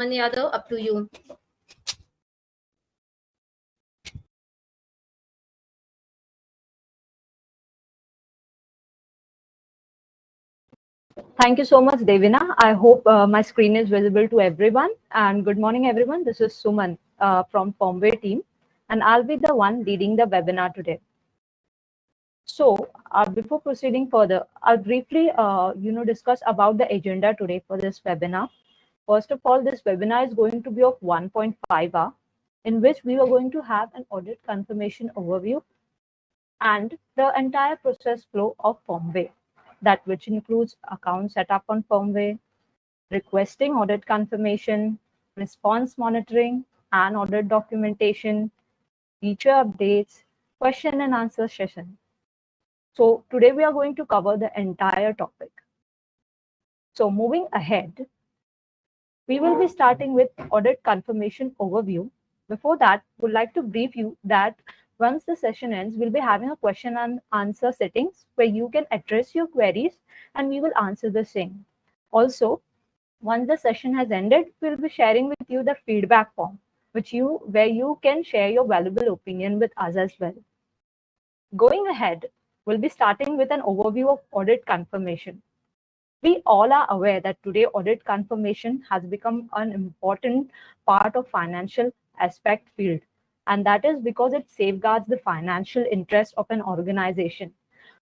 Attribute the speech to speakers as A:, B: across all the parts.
A: Any other, up to you.
B: Thank you so much, Devina. I hope my screen is visible to everyone. And good morning, everyone. This is Suman from Firmware team, and I'll be the one leading the webinar today. So, before proceeding further, I'll briefly, discuss about the agenda today for this webinar. First of all, this webinar is going to be of 1.5 hour, in which we are going to have an audit confirmation overview and the entire process flow of Firmware, that which includes account setup on Firmware, requesting audit confirmation, response monitoring, and audit documentation, feature updates, question and answer session. So today we are going to cover the entire topic. So moving ahead, we will be starting with audit confirmation overview. Before that, would like to brief you that once the session ends, we'll be having a question and answer settings where you can address your queries and we will answer the same. Also, once the session has ended, we'll be sharing with you the feedback form, where you can share your valuable opinion with us as well. Going ahead, we'll be starting with an overview of audit confirmation. We all are aware that today audit confirmation has become an important part of financial aspect field, and that is because it safeguards the financial interest of an organization.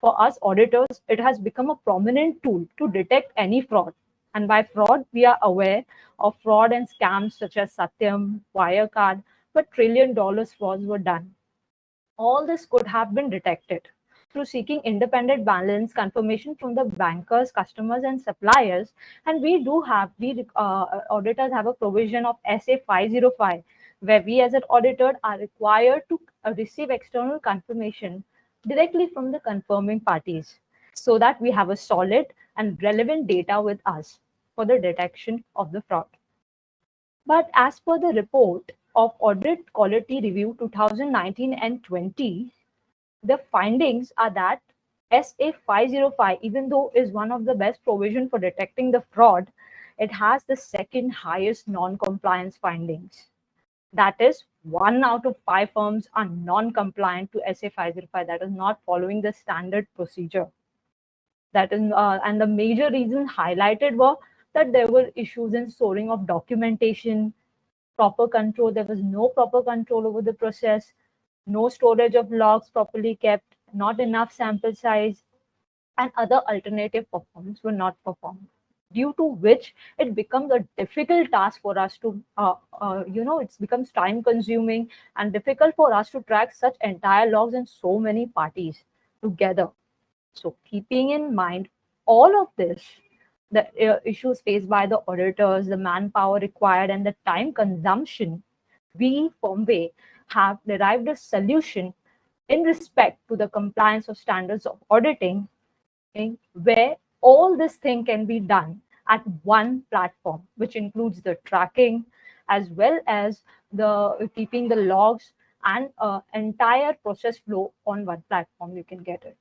B: For us auditors, it has become a prominent tool to detect any fraud. And by fraud, we are aware of fraud and scams such as Satyam, Wirecard, where $1 trillion frauds were done. All this could have been detected through seeking independent balance confirmation from the bankers, customers, and suppliers. And auditors have a provision of SA 505, where we as an auditor are required to receive external confirmation directly from the confirming parties so that we have a solid and relevant data with us for the detection of the fraud. But as per the report of Audit Quality Review 2019 and 20, the findings are that SA 505, even though is one of the best provision for detecting the fraud, it has the second highest non-compliance findings. That is, 1 out of 5 firms are non-compliant to SA 505, that is not following the standard procedure. That is, and the major reasons highlighted were that there were issues in storing of documentation, proper control. There was no proper control over the process, no storage of logs properly kept, not enough sample size, and other alternative performance were not performed. Due to which it becomes a difficult task for us to, it becomes time consuming and difficult for us to track such entire logs and so many parties together. So keeping in mind all of this, the issues faced by the auditors, the manpower required, and the time consumption, we Firmware have derived a solution in respect to the compliance of standards of auditing, where all this thing can be done at one platform, which includes the tracking as well as the keeping the logs and entire process flow on one platform. You can get it.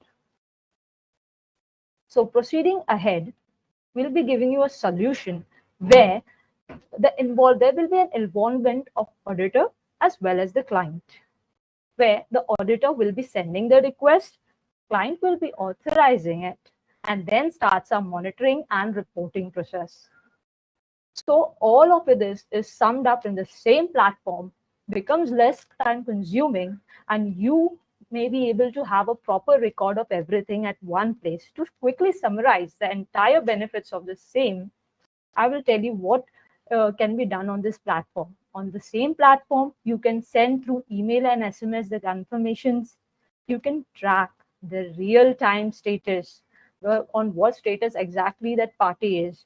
B: So proceeding ahead, we'll be giving you a solution where there will be an involvement of auditor as well as the client, where the auditor will be sending the request, client will be authorizing it, and then starts our monitoring and reporting process. So all of this is summed up in the same platform, becomes less time consuming, and you may be able to have a proper record of everything at one place. To quickly summarize the entire benefits of the same, I will tell you what can be done on this platform. On the same platform, you can send through email and SMS the confirmations. You can track the real-time status on what status exactly that party is.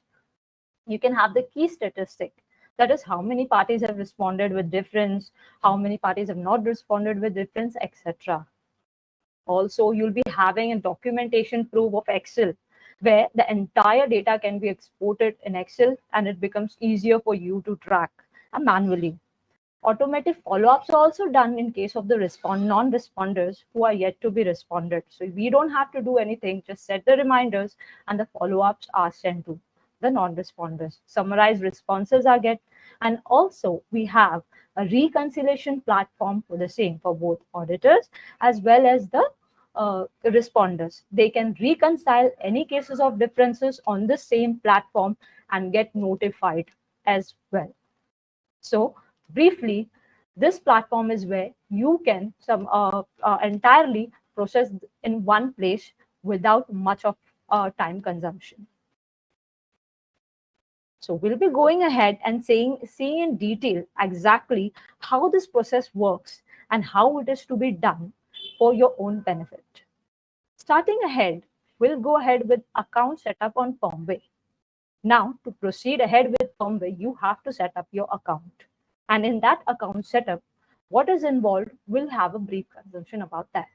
B: You can have the key statistic. That is how many parties have responded with difference, how many parties have not responded with difference, etc. Also, you'll be having a documentation proof of Excel, where the entire data can be exported in Excel and it becomes easier for you to track manually. Automatic follow-ups are also done in case of the non-responders who are yet to be responded. So we don't have to do anything, just set the reminders and the follow-ups are sent to the non-responders. Summarized responses are And also we have a reconciliation platform for the same for both auditors as well as the responders. They can reconcile any cases of differences on the same platform and get notified as well. So briefly, this platform is where you can entirely process in one place without much of time consumption. So we'll be going ahead and seeing in detail exactly how this process works and how it is to be done for your own benefit. Starting ahead, we'll go ahead with account setup on Firmware. Now, to proceed ahead with Firmware, you have to set up your account. And in that account setup, what is involved, we'll have a brief consumption about that.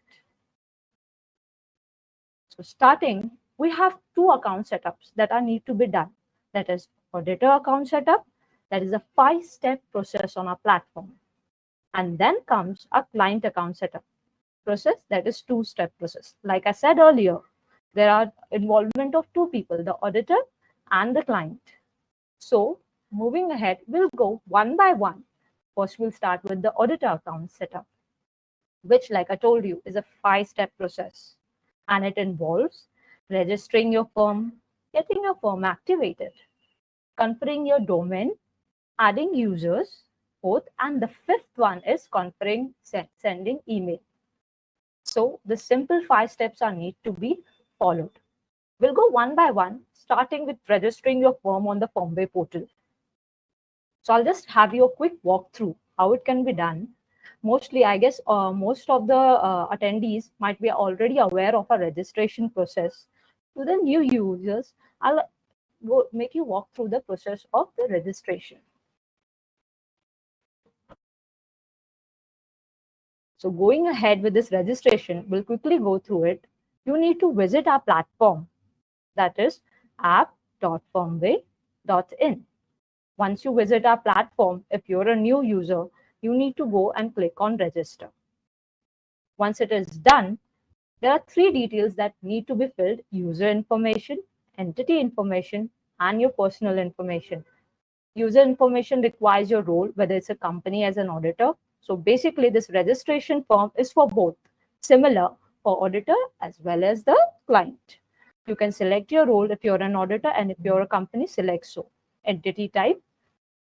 B: So starting, we have two account setups that are need to be done. That is auditor account setup. That is a 5-step process on our platform. And then comes a client account setup process, that is 2-step process. Like I said earlier, there are involvement of two people, the auditor and the client. So moving ahead, we'll go one by one. First, we'll start with the auditor account setup, which, like I told you, is a 5-step process. And it involves registering your firm, getting your firm activated, configuring your domain, adding users, both, and the 5th one is configuring sending email. So the simple 5 steps are need to be followed. We'll go one by one, starting with registering your firm on the Firmware portal. So I'll just have you a quick walkthrough how it can be done. Mostly, I guess most of the attendees might be already aware of a registration process. To the new users, I'll make you walk through the process of the registration. So going ahead with this registration, we'll quickly go through it. You need to visit our platform, that is app.firmware.in. Once you visit our platform, if you're a new user, you need to go and click on register. Once it is done, there are 3 details that need to be filled: user information, entity information, and your personal information. User information requires your role, whether it's a company as an auditor. So basically, this registration form is for both, similar for auditor as well as the client. You can select your role if you're an auditor, and if you're a company, select so. Entity type,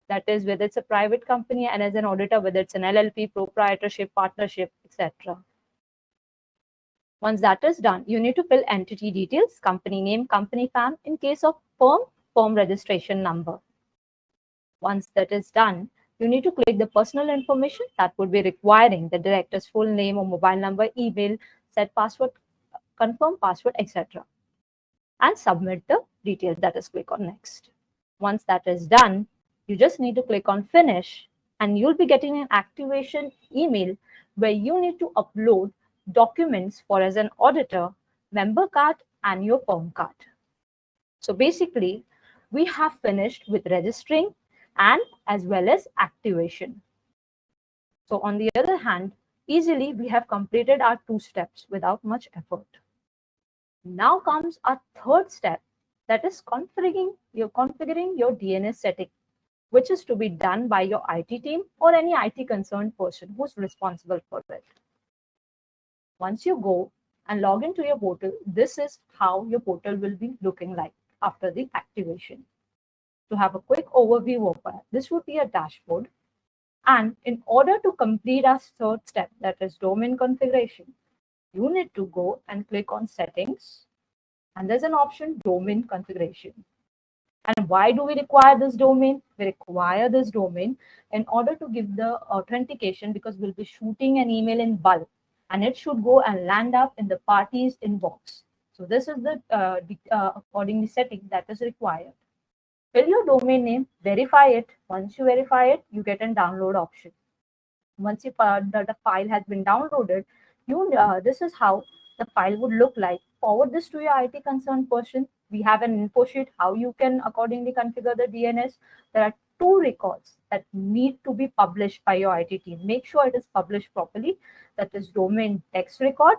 B: that is whether it's a private company, and as an auditor, whether it's an LLP, proprietorship, partnership, etc. Once that is done, you need to fill entity details, company name, company PAN, in case of firm, firm registration number. Once that is done, you need to click the personal information that would be requiring the director's full name or mobile number, email, set password, confirm password, etc. And submit the details, that is click on next. Once that is done, you just need to click on finish, and you'll be getting an activation email where you need to upload documents for as an auditor, member card, and your firm card. So basically, we have finished with registering and as well as activation. So on the other hand, easily we have completed our 2 steps without much effort. Now comes our 3rd step, that is configuring your DNS setting, which is to be done by your IT team or any IT concerned person who's responsible for it. Once you go and log into your portal, this is how your portal will be looking like after the activation. To have a quick overview of that, this would be a dashboard. And in order to complete our 3rd step, that is domain configuration, you need to go and click on settings. And there's an option, domain configuration. And why do we require this domain? We require this domain in order to give the authentication, because we'll be shooting an email in bulk, and it should go and land up in the party's inbox. So this is the accordingly setting that is required. Fill your domain name, verify it. Once you verify it, you get a download option. Once the file has been downloaded, this is how the file would look like. Forward this to your IT concerned person. We have an info sheet how you can accordingly configure the DNS. There are 2 records that need to be published by your IT team. Make sure it is published properly. That is domain text record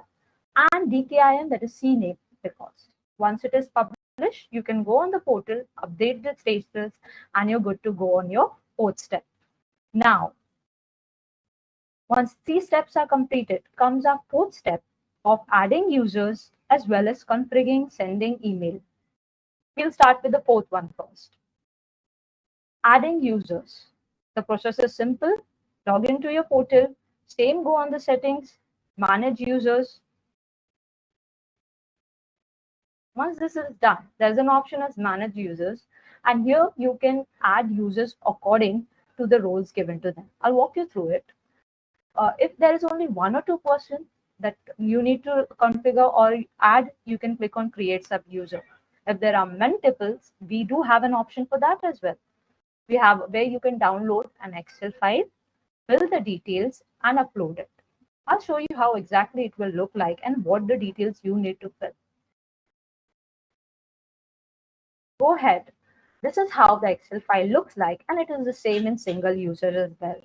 B: and DKIM, that is CNAME records. Once it is published, you can go on the portal, update the status, and you're good to go on your fourth step. Now, once these steps are completed, comes our fourth step of adding users as well as configuring sending email. We'll start with the fourth one first. Adding users. The process is simple. Log into your portal, same go on the settings, manage users. Once this is done, there's an option as manage users, and here you can add users according to the roles given to them. I'll walk you through it. If there is only one or two person that you need to configure or add, you can click on create sub user. If there are multiples, we do have an option for that as well. We have where you can download an Excel file, fill the details and upload it. I'll show you how exactly it will look like and what the details you need to fill. Go ahead. This is how the Excel file looks like, and it is the same in single user as well.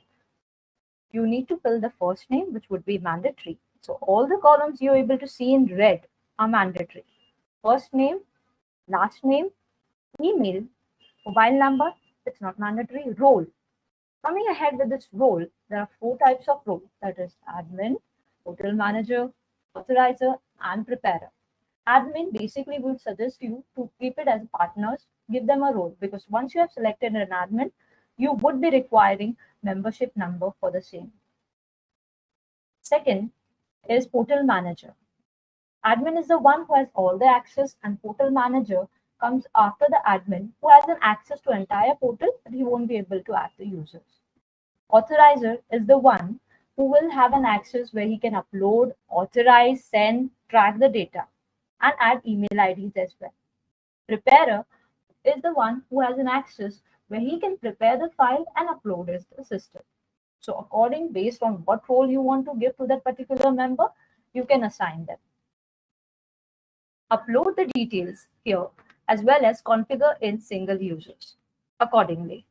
B: You need to fill the first name, which would be mandatory. So all the columns you're able to see in red are mandatory. First name, last name, email, mobile number, it's not mandatory, role. Coming ahead with this role, there are four types of role, that is admin, portal manager, authorizer, and preparer. Admin basically would suggest you to keep it as partners, give them a role, because once you have selected an admin, you would be requiring membership number for the same. Second is portal manager. Admin is the one who has all the access, and portal manager comes after the admin who has an access to entire portal, but he won't be able to add the users. Authorizer is the one who will have an access where he can upload, authorize, send, track the data, and add email IDs as well. Preparer is the one who has an access where he can prepare the file and upload it to the system. So based on what role you want to give to that particular member, you can assign them. Upload the details here as well as configure in single users accordingly.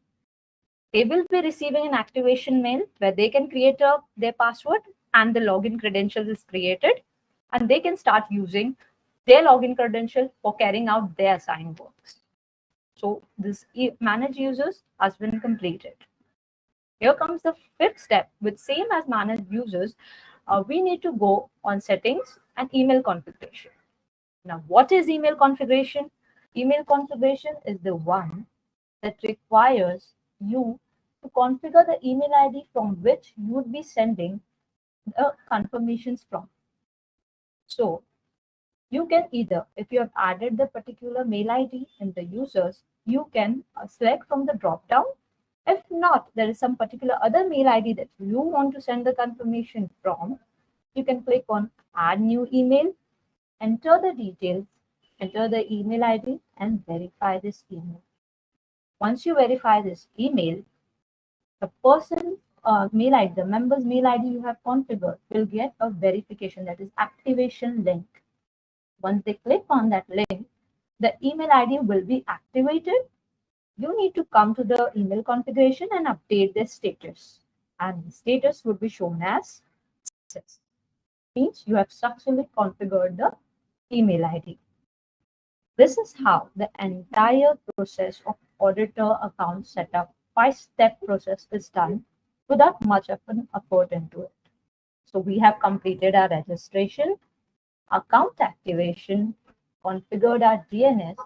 B: They will be receiving an activation mail where they can create their password and the login credentials is created, and they can start using their login credential for carrying out their assigned works. So this manage users has been completed. Here comes the fifth step, which same as manage users, we need to go on settings and email configuration. Now, what is email configuration? Email configuration is the one that requires you to configure the email ID from which you would be sending the confirmations from. So you can either, if you have added the particular mail ID in the users, you can select from the drop down. If not, there is some particular other mail ID that you want to send the confirmation from, you can click on add new email, enter the details, enter the email ID and verify this email. Once you verify this email, the person's mail ID, the member's mail ID you have configured will get a verification, that is activation link. Once they click on that link, the email ID will be activated. You need to come to the email configuration and update the status. And the status would be shown as success. Means you have successfully configured the email ID. This is how the entire process of auditor account setup, 5-step process is done without much of an effort into it. So we have completed our registration, account activation, configured our DNS,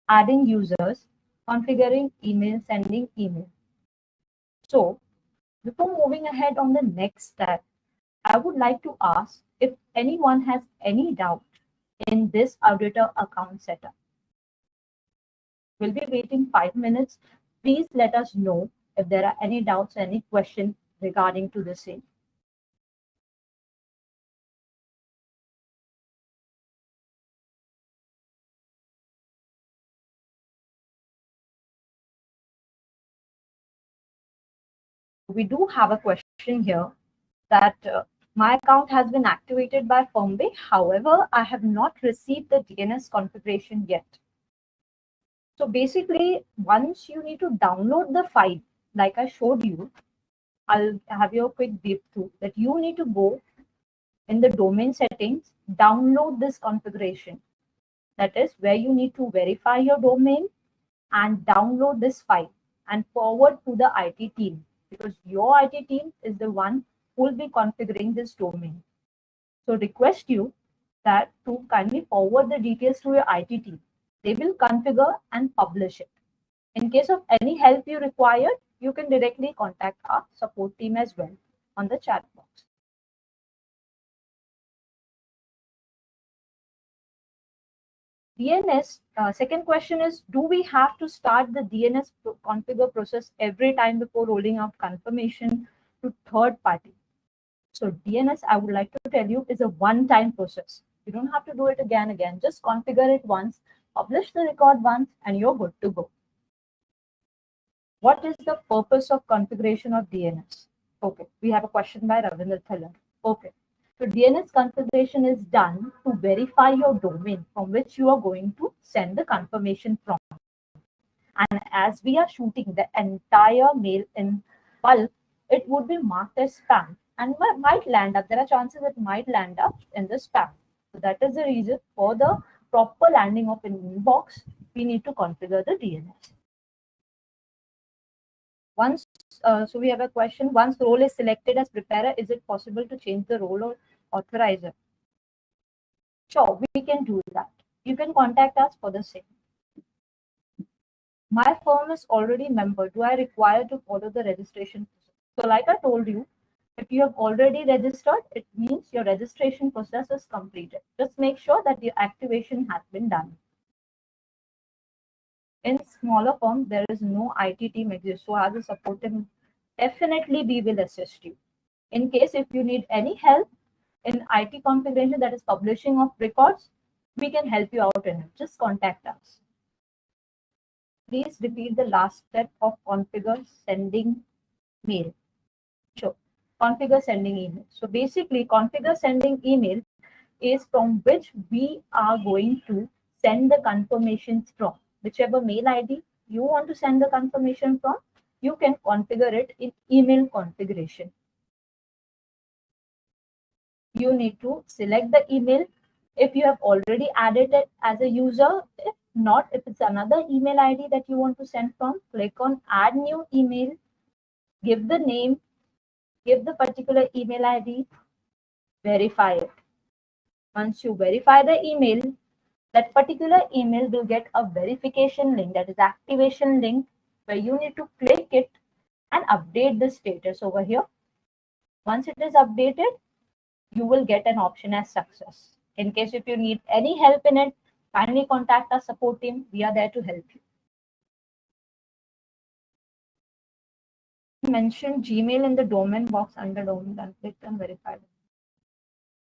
B: adding users, configuring email, sending email. So before moving ahead on the next step, I would like to ask if anyone has any doubt in this auditor account setup. We'll be waiting 5 minutes. Please let us know if there are any doubts, any questions regarding to the same. We do have a question here that my account has been activated by Firmware. However, I have not received the DNS configuration yet. So basically, once you need to download the file, like I showed you, I'll have you a quick brief through that you need to go in the domain settings, download this configuration. That is where you need to verify your domain and download this file and forward to the IT team, because your IT team is the one who will be configuring this domain. So request you that to kindly forward the details to your IT team. They will configure and publish it. In case of any help you require, you can directly contact our support team as well on the chat box. DNS, second question is, do we have to start the DNS configure process every time before rolling out confirmation to third party? So DNS, I would like to tell you, is a one-time process. You don't have to do it again. Just configure it once, publish the record once, and you're good to go. What is the purpose of configuration of DNS? Okay, we have a question by Ravindra Thaler. Okay, so DNS configuration is done to verify your domain from which you are going to send the confirmation from. And as we are shooting the entire mail in bulk, it would be marked as spam and might land up. There are chances it might land up in the spam. So that is the reason for the proper landing of an inbox, we need to configure the DNS. Once, so we have a question, once role is selected as preparer, is it possible to change the role or authorizer? Sure, we can do that. You can contact us for the same. My firm is already member. Do I require to follow the registration process? So like I told you, if you have already registered, it means your registration process is completed. Just make sure that your activation has been done. In smaller firm, there is no IT team exists. So as a support team, definitely we will assist you. In case if you need any help in IT configuration, that is publishing of records, we can help you out in it. Just contact us. Please repeat the last step of configure sending mail. Sure. Configure sending email. So basically, configure sending email is from which we are going to send the confirmations from. Whichever mail ID you want to send the confirmation from, you can configure it in email configuration. You need to select the email if you have already added it as a user. If not, if it's another email ID that you want to send from, click on add new email, give the name, give the particular email ID, verify it. Once you verify the email, that particular email will get a verification link, that is activation link, where you need to click it and update the status over here. Once it is updated, you will get an option as success. In case if you need any help in it, kindly contact our support team. We are there to help you. Mention Gmail in the domain box under domain and click and verify.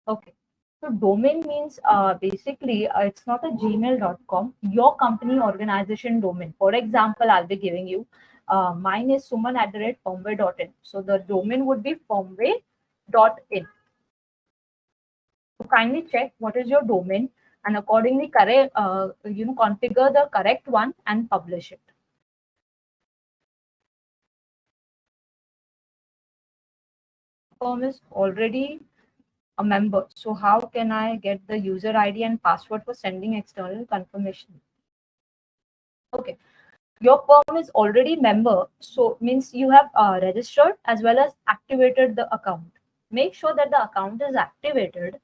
B: Okay. So domain means basically it's not a gmail.com, your company organization domain. For example, I'll be giving you, mine is suman@firmware.in. So the domain would be firmware.in. So kindly check what is your domain and accordingly correct, configure the correct one and publish it. Firm is already a member. So how can I get the user ID and password for sending external confirmation? Okay, your firm is already member, so means you have registered as well as activated the account. Make sure that the account is activated,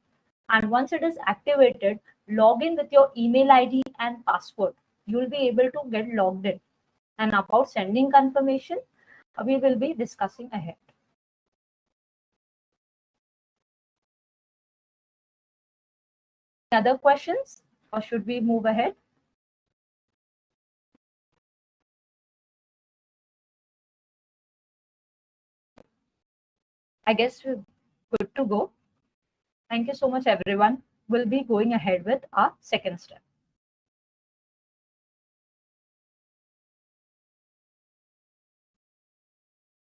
B: and once it is activated, log in with your email ID and password. You will be able to get logged in. And about sending confirmation, we will be discussing ahead. Other questions, or should we move ahead? I guess we're good to go. Thank you so much, everyone. We'll be going ahead with our second step.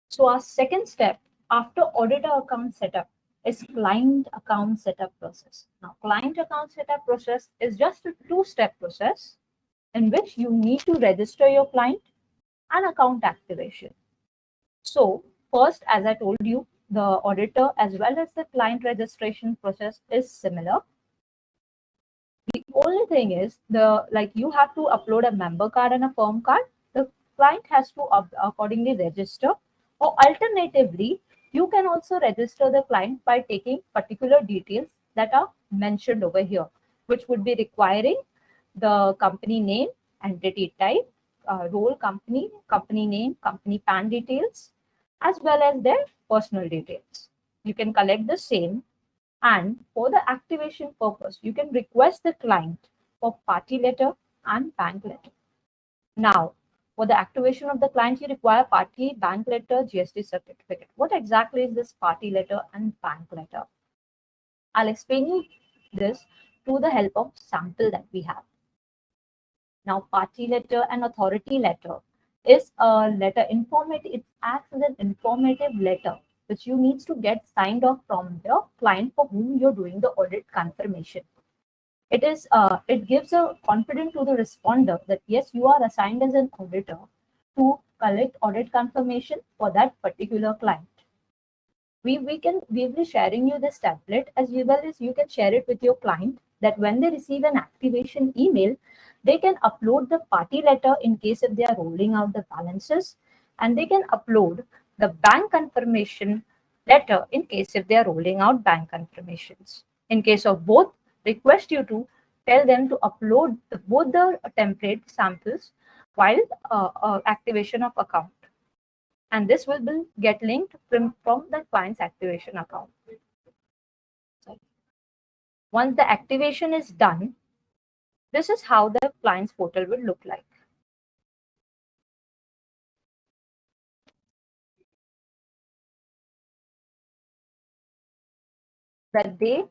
B: So our second step after auditor account setup is client account setup process. Now, client account setup process is just a two-step process in which you need to register your client and account activation. So first, as I told you, the auditor as well as the client registration process is similar. The only thing is you have to upload a member card and a firm card. The client has to accordingly register, or alternatively, you can also register the client by taking particular details that are mentioned over here, which would be requiring the company name, entity type, role company, company name, company PAN details, as well as their personal details. You can collect the same, and for the activation purpose, you can request the client for party letter and bank letter. Now, for the activation of the client, you require party, bank letter, GST certificate. What exactly is this party letter and bank letter? I'll explain you this through the help of sample that we have. Now, party letter and authority letter is a letter informative. It acts as an informative letter which you need to get signed off from the client for whom you're doing the audit confirmation. It gives a confidence to the responder that yes, you are assigned as an auditor to collect audit confirmation for that particular client. We will be sharing you this template, as well as you can share it with your client, that when they receive an activation email, they can upload the party letter in case if they are rolling out the balances, and they can upload the bank confirmation letter in case if they are rolling out bank confirmations. In case of both, request you to tell them to upload both the template samples while activation of account, and this will get linked from the client's activation account. Once the activation is done, this is how the client's portal will look like. That they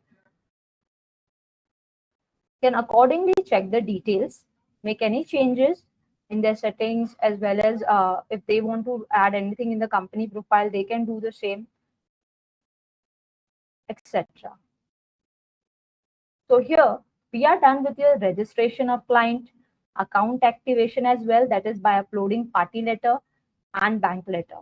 B: can accordingly check the details, make any changes in their settings, as well as if they want to add anything in the company profile, they can do the same, etc. So here we are done with your registration of client, account activation as well, that is by uploading party letter and bank letter.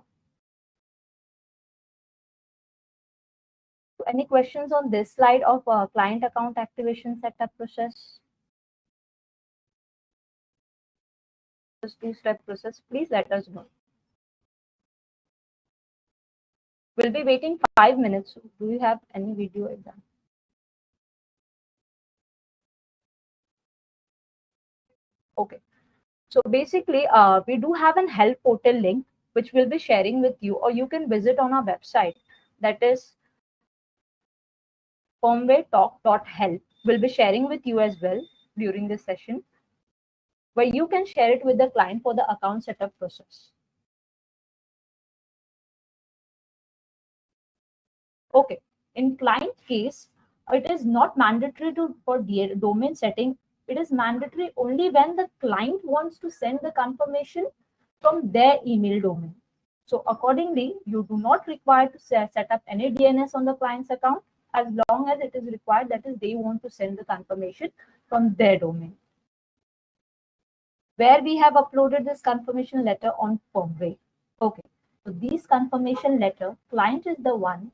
B: So any questions on this slide of client account activation setup process? This two-step process, please let us know. We'll be waiting 5 minutes. Do you have any video exam? Okay. So basically, we do have an help portal link, which we'll be sharing with you, or you can visit on our website. That is firmwaretalk.help. We'll be sharing with you as well during this session, where you can share it with the client for the account setup process. Okay. In client case, it is not mandatory for domain setting. It is mandatory only when the client wants to send the confirmation from their email domain. So accordingly, you do not require to set up any DNS on the client's account, as long as it is required, that is, they want to send the confirmation from their domain. Where we have uploaded this confirmation letter on Firmware. Okay, so these confirmation letter, client is the one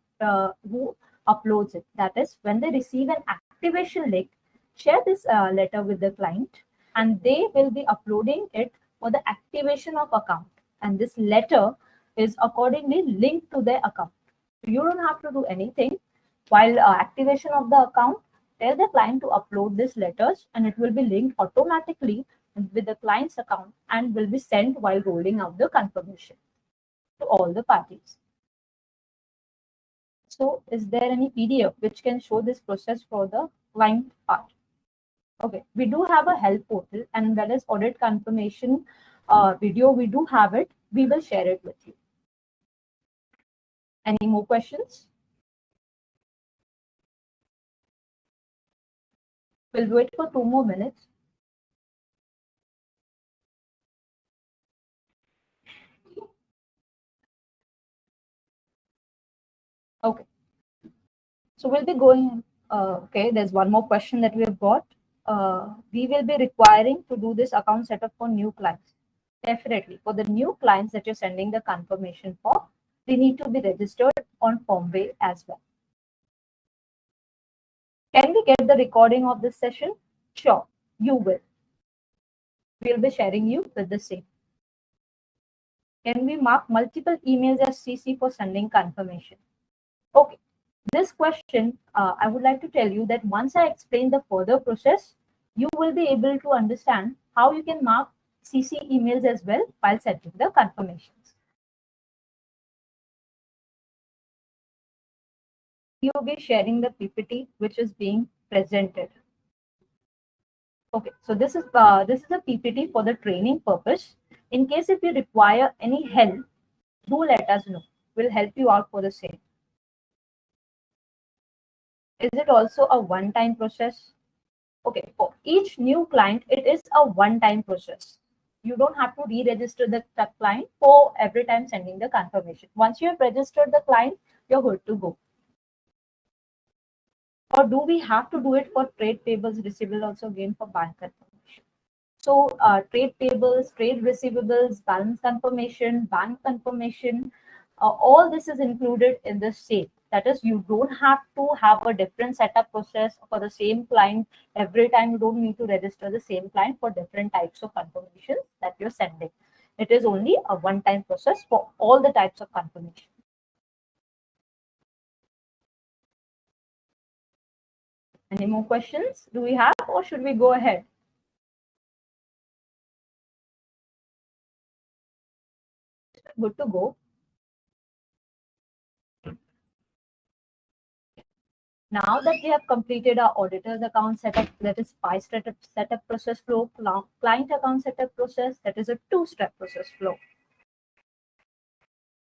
B: who uploads it. That is, when they receive an activation link, share this letter with the client, and they will be uploading it for the activation of account. And this letter is accordingly linked to their account. So you don't have to do anything. While activation of the account, tell the client to upload these letters, and it will be linked automatically with the client's account and will be sent while rolling out the confirmation to all the parties. So is there any PDF which can show this process for the client part? Okay, we do have a help portal, and that is audit confirmation video. We do have it. We will share it with you. Any more questions? We'll wait for 2 more minutes. Okay. So we'll be going, okay, there's one more question that we have got. We will be requiring to do this account setup for new clients. Definitely. For the new clients that you're sending the confirmation for, they need to be registered on Firmware as well. Can we get the recording of this session? Sure, you will. We'll be sharing you with the same. Can we mark multiple emails as CC for sending confirmation? Okay, this question, I would like to tell you that once I explain the further process, you will be able to understand how you can mark CC emails as well while sending the confirmations. You will be sharing the PPT which is being presented. Okay, so this is a PPT for the training purpose. In case if you require any help, do let us know. We'll help you out for the same. Is it also a one-time process? Okay, for each new client, it is a one-time process. You don't have to re-register the client for every time sending the confirmation. Once you have registered the client, you're good to go. Or do we have to do it for trade payables, receivable also again for bank confirmation? So trade payables, trade receivables, balance confirmation, bank confirmation, all this is included in the same. That is, you don't have to have a different setup process for the same client every time. You don't need to register the same client for different types of confirmations that you're sending. It is only a one-time process for all the types of confirmation. Any more questions do we have, or should we go ahead? Good to go. Now that we have completed our auditor's account setup, that is 5-step setup process flow, client account setup process, that is a 2-step process flow.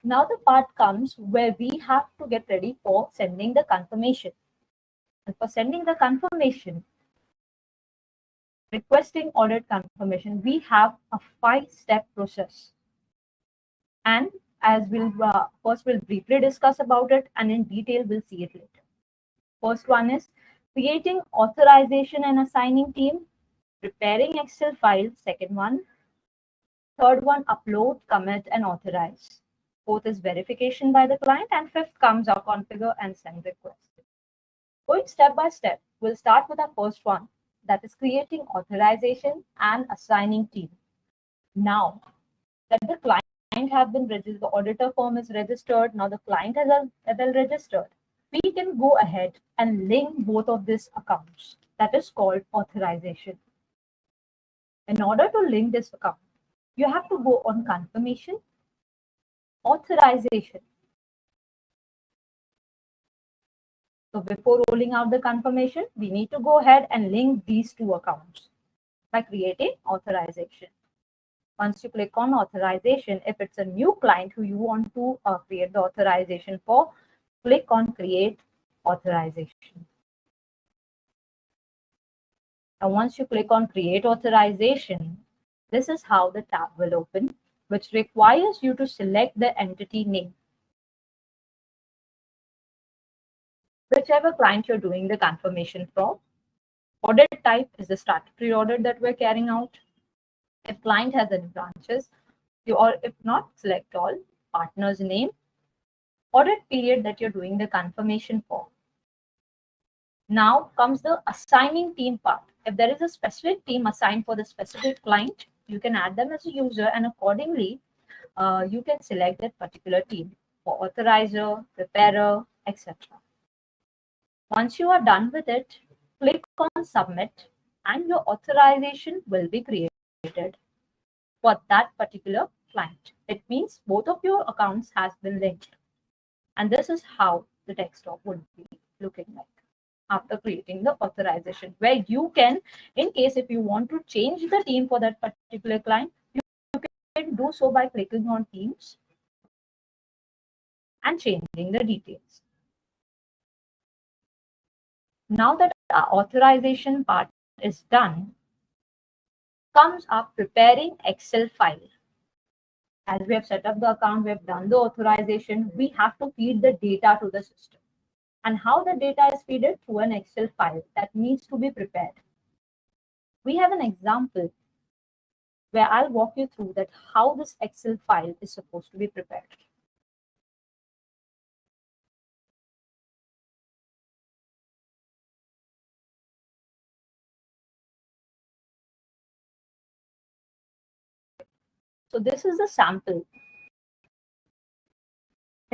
B: Now the part comes where we have to get ready for sending the confirmation. And for sending the confirmation, requesting audit confirmation, we have a 5-step process. And as first we'll briefly discuss about it, and in detail we'll see it later. First one is creating authorization and assigning team, preparing Excel file, second one. Third one, upload, commit, and authorize. Fourth is verification by the client, and fifth comes our configure and send request. Going step by step, we'll start with our first one, that is creating authorization and assigning team. Now that the client have been registered, the auditor firm is registered, now the client has well registered, we can go ahead and link both of these accounts. That is called authorization. In order to link this account, you have to go on confirmation, authorization. So before rolling out the confirmation, we need to go ahead and link these two accounts by creating authorization. Once you click on authorization, if it's a new client who you want to create the authorization for, click on create authorization. And once you click on create authorization, this is how the tab will open, which requires you to select the entity name. Whichever client you're doing the confirmation from. Audit type is the statutory audit that we're carrying out. If client has any branches, or if not, select all, partner's name, audit period that you're doing the confirmation for. Now comes the assigning team part. If there is a specific team assigned for the specific client, you can add them as a user, and accordingly, you can select that particular team for authorizer, preparer, etc. Once you are done with it, click on submit, and your authorization will be created for that particular client. It means both of your accounts has been linked. And this is how the desktop would be looking like after creating the authorization, where you can, in case if you want to change the team for that particular client, you can do so by clicking on teams and changing the details. Now that our authorization part is done, comes up preparing Excel file. As we have set up the account, we have done the authorization, we have to feed the data to the system. And how the data is fed through an Excel file that needs to be prepared. We have an example where I'll walk you through that how this Excel file is supposed to be prepared. So this is a sample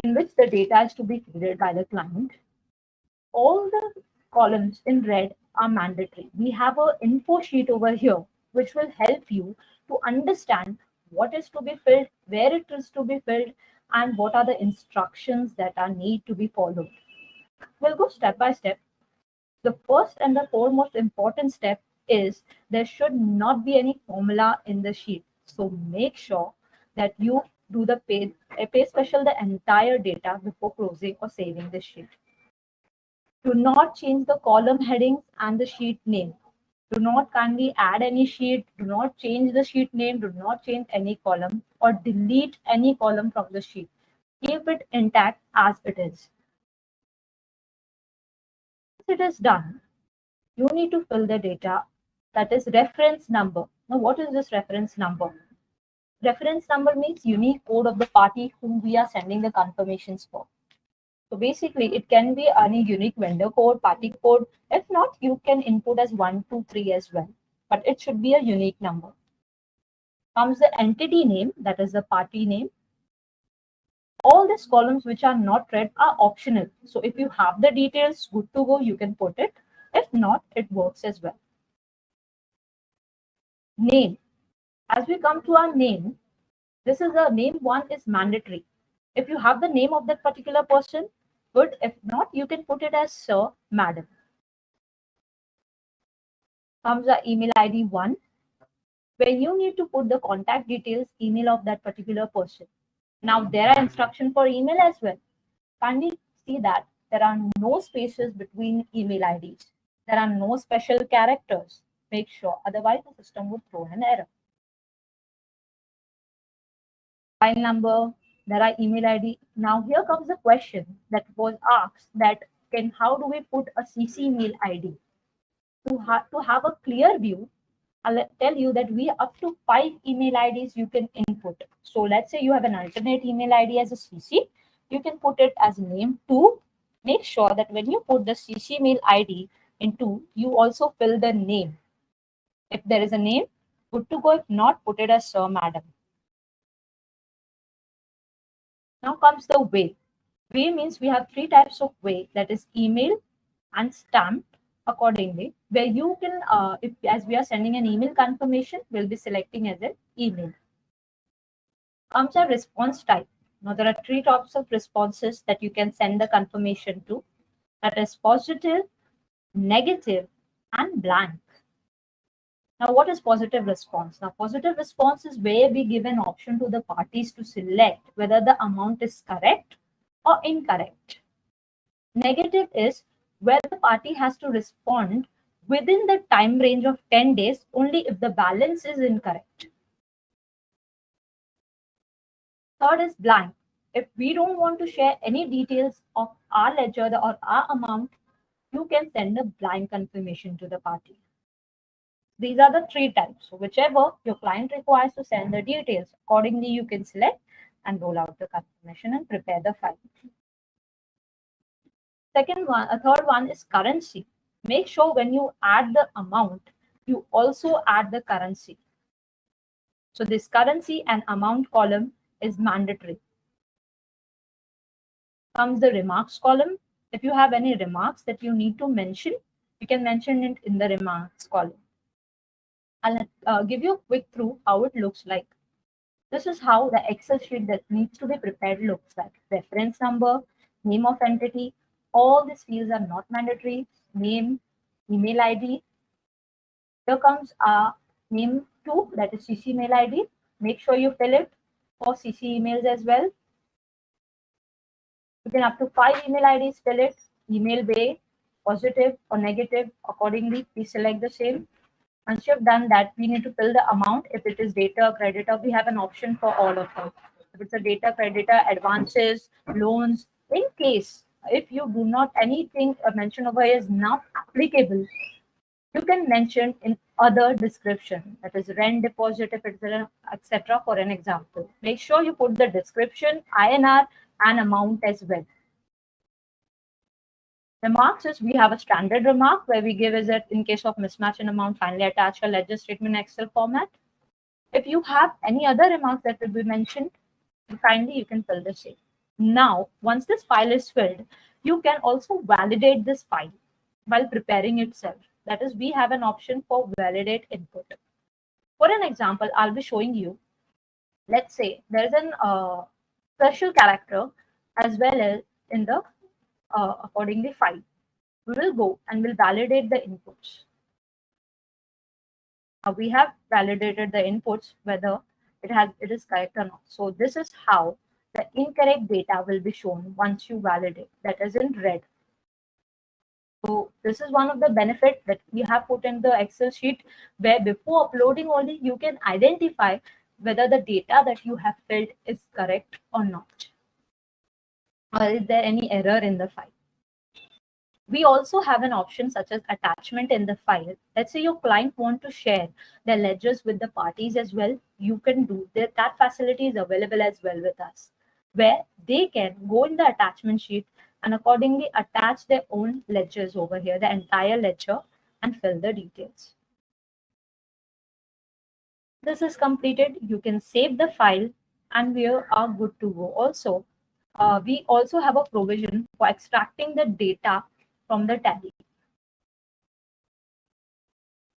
B: in which the data is to be filled by the client. All the columns in red are mandatory. We have an info sheet over here, which will help you to understand what is to be filled, where it is to be filled, and what are the instructions that are need to be followed. We'll go step by step. The first and the foremost important step is there should not be any formula in the sheet. So make sure that you do the pay special the entire data before closing or saving the sheet. Do not change the column headings and the sheet name. Do not kindly add any sheet. Do not change the sheet name. Do not change any column or delete any column from the sheet. Keep it intact as it is. Once it is done, you need to fill the data, that is reference number. Now, what is this reference number? Reference number means unique code of the party whom we are sending the confirmations for. So basically, it can be any unique vendor code, party code. If not, you can input as 1, 2, 3 as well. But it should be a unique number. Comes the entity name, that is the party name. All these columns which are not read are optional. So if you have the details, good to go, you can put it. If not, it works as well. Name. As we come to our name, this is a name one is mandatory. If you have the name of that particular person, good. If not, you can put it as sir, madam. Comes the email ID 1, where you need to put the contact details, email of that particular person. Now, there are instructions for email as well. Kindly see that there are no spaces between email IDs. There are no special characters. Make sure, otherwise the system would throw an error. File number, there are email ID. Now here comes the question that was asked that how do we put a CC email ID? To have a clear view, I'll tell you that we up to 5 email IDs you can input. So let's say you have an alternate email ID as a CC, you can put it as name 2. Make sure that when you put the CC email ID into, you also fill the name. If there is a name, good to go. If not, put it as sir, madam. Now comes the way. Way means we have 3 types of way, that is email and stamped accordingly, where you can, if as we are sending an email confirmation, we'll be selecting as an email. Comes a response type. Now there are 3 types of responses that you can send the confirmation to, that is positive, negative, and blank. Now, what is positive response? Now, positive response is where we give an option to the parties to select whether the amount is correct or incorrect. Negative is where the party has to respond within the time range of 10 days only if the balance is incorrect. Third is blank. If we don't want to share any details of our ledger or our amount, you can send a blank confirmation to the party. These are the 3 types. So whichever your client requires to send the details, accordingly you can select and roll out the confirmation and prepare the file. Third one is currency. Make sure when you add the amount, you also add the currency. So this currency and amount column is mandatory. Comes the remarks column. If you have any remarks that you need to mention, you can mention it in the remarks column. I'll give you a quick through how it looks like. This is how the Excel sheet that needs to be prepared looks like. Reference number, name of entity, all these fields are not mandatory. Name, email ID. Here comes our name 2, that is CC email ID. Make sure you fill it for CC emails as well. You can up to 5 email IDs fill it. Email way, positive or negative, accordingly, please select the same. Once you have done that, we need to fill the amount. If it is data, creditor, we have an option for all of them. If it's a data, creditor, advances, loans, in case if you do not anything mentioned over here is not applicable, you can mention in other description, that is rent, deposit, if it's etc. For an example, make sure you put the description, INR, and amount as well. Remarks is we have a standard remark where we give is that in case of mismatch in amount, finally attach a ledger statement Excel format. If you have any other remarks that will be mentioned, kindly you can fill the same. Now, once this file is filled, you can also validate this file while preparing itself. That is, we have an option for validate input. For an example, I'll be showing you, let's say there's an special character as well as in the accordingly file. We will go and we'll validate the inputs. We have validated the inputs whether it is correct or not. So this is how the incorrect data will be shown once you validate. That is in red. So this is one of the benefits that we have put in the Excel sheet, where before uploading only you can identify whether the data that you have filled is correct or not, or is there any error in the file. We also have an option such as attachment in the file. Let's say your client want to share their ledgers with the parties as well. You can do that. That facility is available as well with us, where they can go in the attachment sheet and accordingly attach their own ledgers over here, the entire ledger, and fill the details. This is completed. You can save the file and we are good to go. Also, we also have a provision for extracting the data from the tally.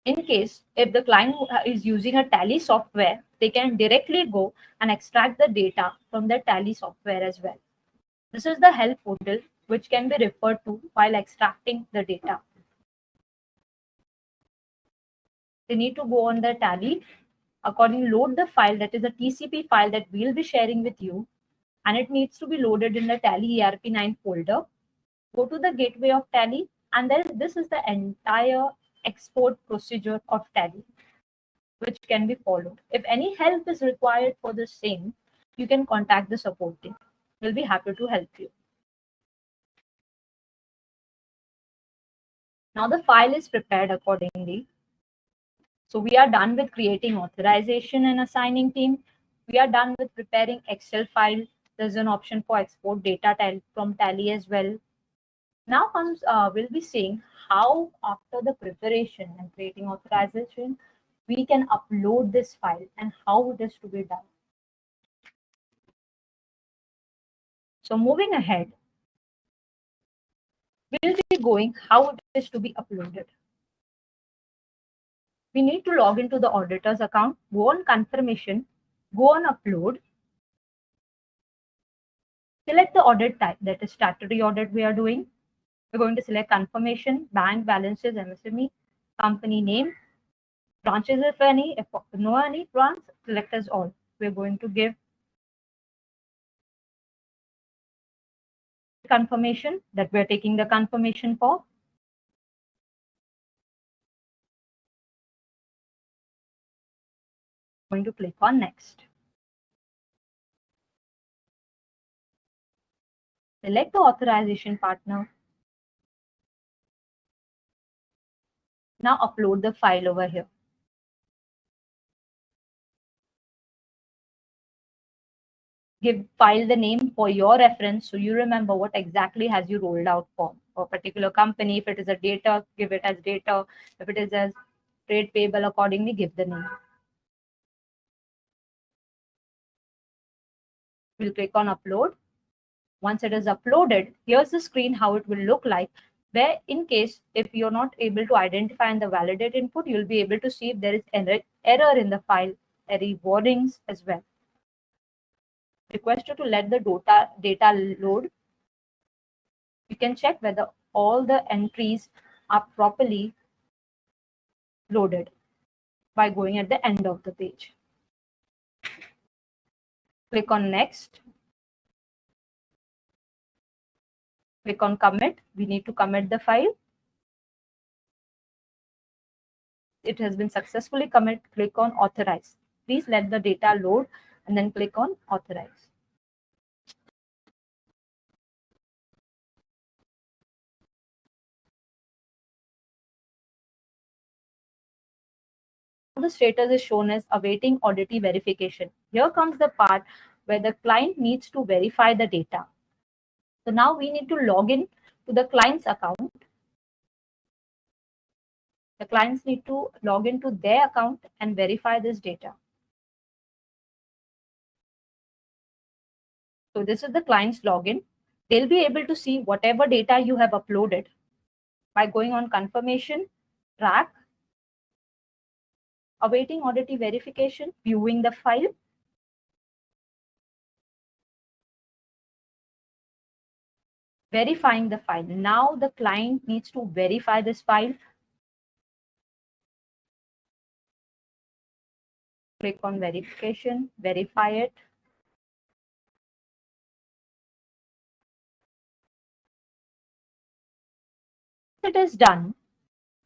B: In case if the client is using a tally software, they can directly go and extract the data from the tally software as well. This is the help portal which can be referred to while extracting the data. They need to go on the tally, accordingly load the file, that is a TCP file that we'll be sharing with you, and it needs to be loaded in the tally ERP9 folder. Go to the gateway of tally, and then this is the entire export procedure of tally which can be followed. If any help is required for the same, you can contact the support team. We'll be happy to help you. Now the file is prepared accordingly. So we are done with creating authorization and assigning team. We are done with preparing Excel file. There's an option for export data from tally as well. Now comes, we'll be seeing how after the preparation and creating authorization, we can upload this file and how it is to be done. So moving ahead, we'll be going how it is to be uploaded. We need to log into the auditor's account, go on confirmation, go on upload, select the audit type, that is statutory audit we are doing. We're going to select confirmation, bank balances, MSME, company name, branches if any, if no any branch, select as all. We're going to give confirmation that we're taking the confirmation for. Going to click on next. Select the authorization partner. Now upload the file over here. Give file the name for your reference so you remember what exactly has you rolled out for a particular company. If it is a data, give it as data. If it is as trade payable, accordingly give the name. We'll click on upload. Once it is uploaded, here's the screen how it will look like, where in case if you're not able to identify in the validate input, you'll be able to see if there is error in the file, error warnings as well. Request you to let the data load. You can check whether all the entries are properly loaded by going at the end of the page. Click on next. Click on commit. We need to commit the file. It has been successfully commit. Click on authorize. Please let the data load and then click on authorize. The status is shown as awaiting auditee verification. Here comes the part where the client needs to verify the data. So now we need to log in to the client's account. The clients need to log into their account and verify this data. So this is the client's login. They'll be able to see whatever data you have uploaded by going on confirmation, track, awaiting audit verification, viewing the file, verifying the file. Now the client needs to verify this file. Click on verification, verify it. It is done.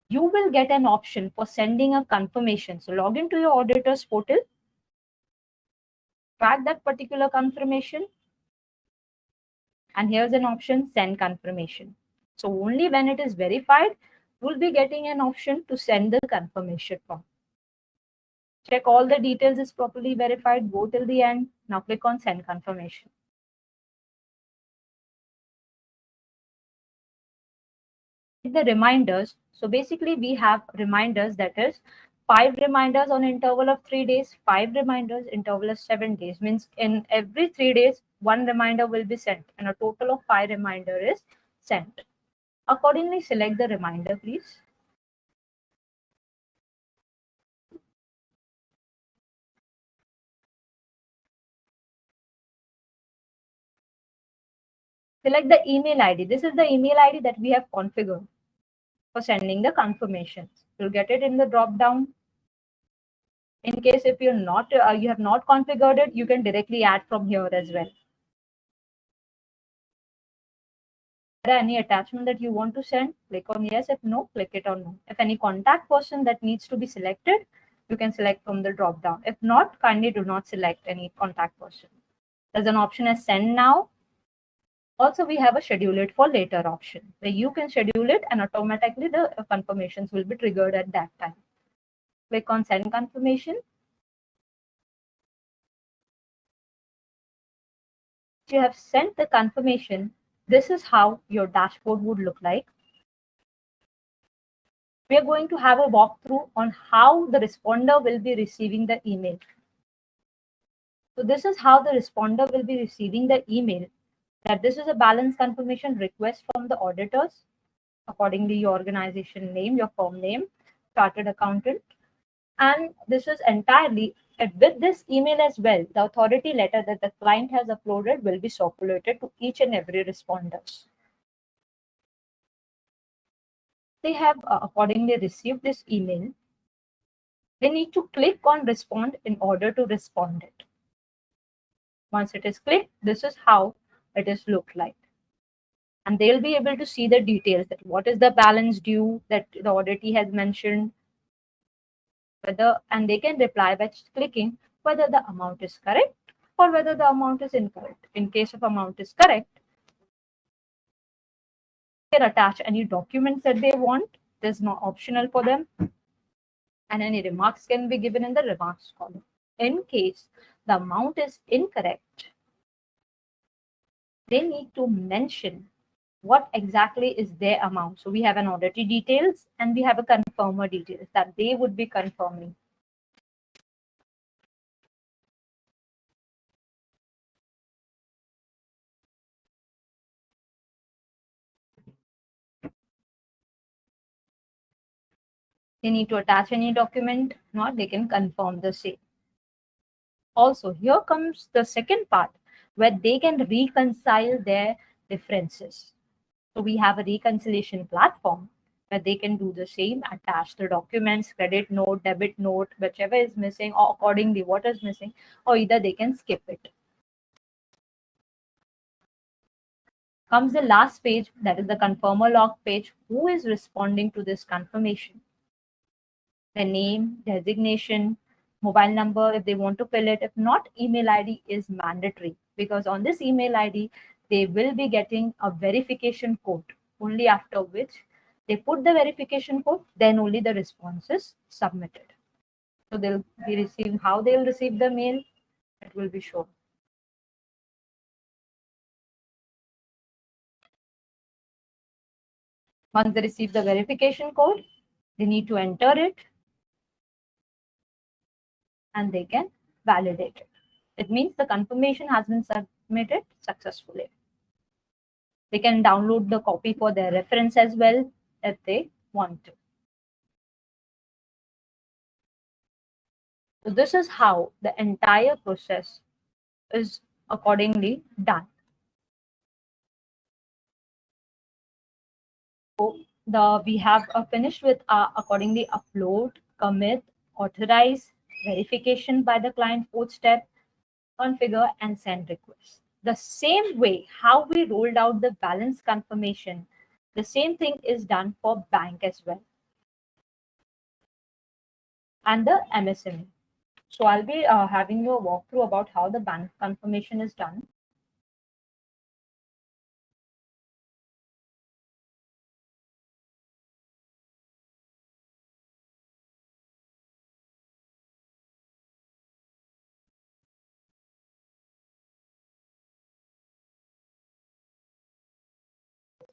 B: You will get an option for sending a confirmation. So log into your auditor's portal, track that particular confirmation, and here's an option, send confirmation. So only when it is verified, you'll be getting an option to send the confirmation form. Check all the details is properly verified, go till the end. Now click on send confirmation. The reminders. So basically we have reminders, that is 5 reminders on interval of 3 days, 5 reminders interval of 7 days. Means in every 3 days, 1 reminder will be sent and a total of 5 reminder is sent. Accordingly, select the reminder, please. Select the email ID. This is the email ID that we have configured for sending the confirmations. You'll get it in the drop down. In case if you're not, you have not configured it, you can directly add from here as well. There any attachment that you want to send, click on yes. If no, click it on no. If any contact person that needs to be selected, you can select from the drop down. If not, kindly do not select any contact person. There's an option as send now. Also, we have a schedule it for later option where you can schedule it and automatically the confirmations will be triggered at that time. Click on send confirmation. You have sent the confirmation. This is how your dashboard would look like. We are going to have a walkthrough on how the responder will be receiving the email. So this is how the responder will be receiving the email, that this is a balance confirmation request from the auditors. Accordingly, your organization name, your firm name, chartered accountant. And this is entirely with this email as well, the authority letter that the client has uploaded will be circulated to each and every responders. They have accordingly received this email. They need to click on respond in order to respond it. Once it is clicked, this is how it is looked like. And they'll be able to see the details, that what is the balance due that the auditee has mentioned, whether, and they can reply by clicking whether the amount is correct or whether the amount is incorrect. In case of amount is correct, they can attach any documents that they want. There's no optional for them. And any remarks can be given in the remarks column. In case the amount is incorrect, they need to mention what exactly is their amount. So we have an auditee details and we have a confirmer details that they would be confirming. They need to attach any document, or they can confirm the same. Also, here comes the second part where they can reconcile their differences. So we have a reconciliation platform where they can do the same, attach the documents, credit note, debit note, whichever is missing, or accordingly what is missing, or either they can skip it. Comes the last page, that is the confirmer log page. Who is responding to this confirmation? The name, designation, mobile number if they want to fill it. If not, email ID is mandatory, because on this email ID, they will be getting a verification code, only after which they put the verification code, then only the response is submitted. So they'll be receiving, how they'll receive the mail, it will be shown. Once they receive the verification code, they need to enter it and they can validate it. It means the confirmation has been submitted successfully. They can download the copy for their reference as well if they want to. So this is how the entire process is accordingly done. So we have finished with accordingly upload, commit, authorize, verification by the client, fourth step, configure and send requests. The same way how we rolled out the balance confirmation, the same thing is done for bank as well and the MSME. So I'll be having you a walkthrough about how the bank confirmation is done.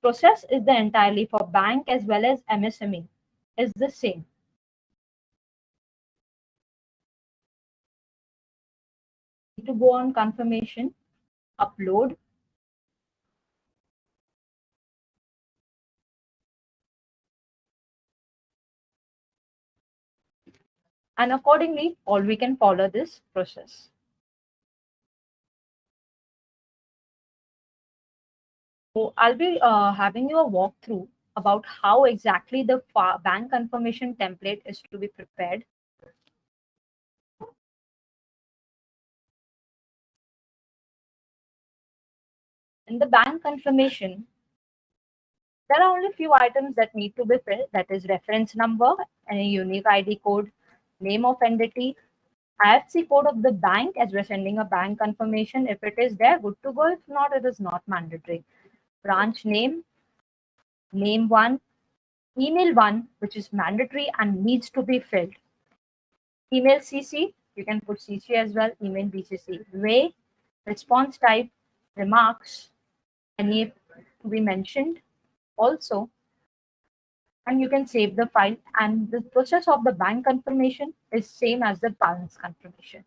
B: Process is the entirely for bank as well as MSME is the same. To go on confirmation, upload, and accordingly, all we can follow this process. So I'll be having you a walkthrough about how exactly the bank confirmation template is to be prepared. In the bank confirmation, there are only few items that need to be filled. That is reference number, any unique ID code, name of entity, IFSC code of the bank as we're sending a bank confirmation. If it is there, good to go. If not, it is not mandatory. Branch name, name one, email one, which is mandatory and needs to be filled. Email CC, you can put CC as well, email BCC. Way, response type, remarks, any to be mentioned also. And you can save the file. And the process of the bank confirmation is same as the balance confirmation.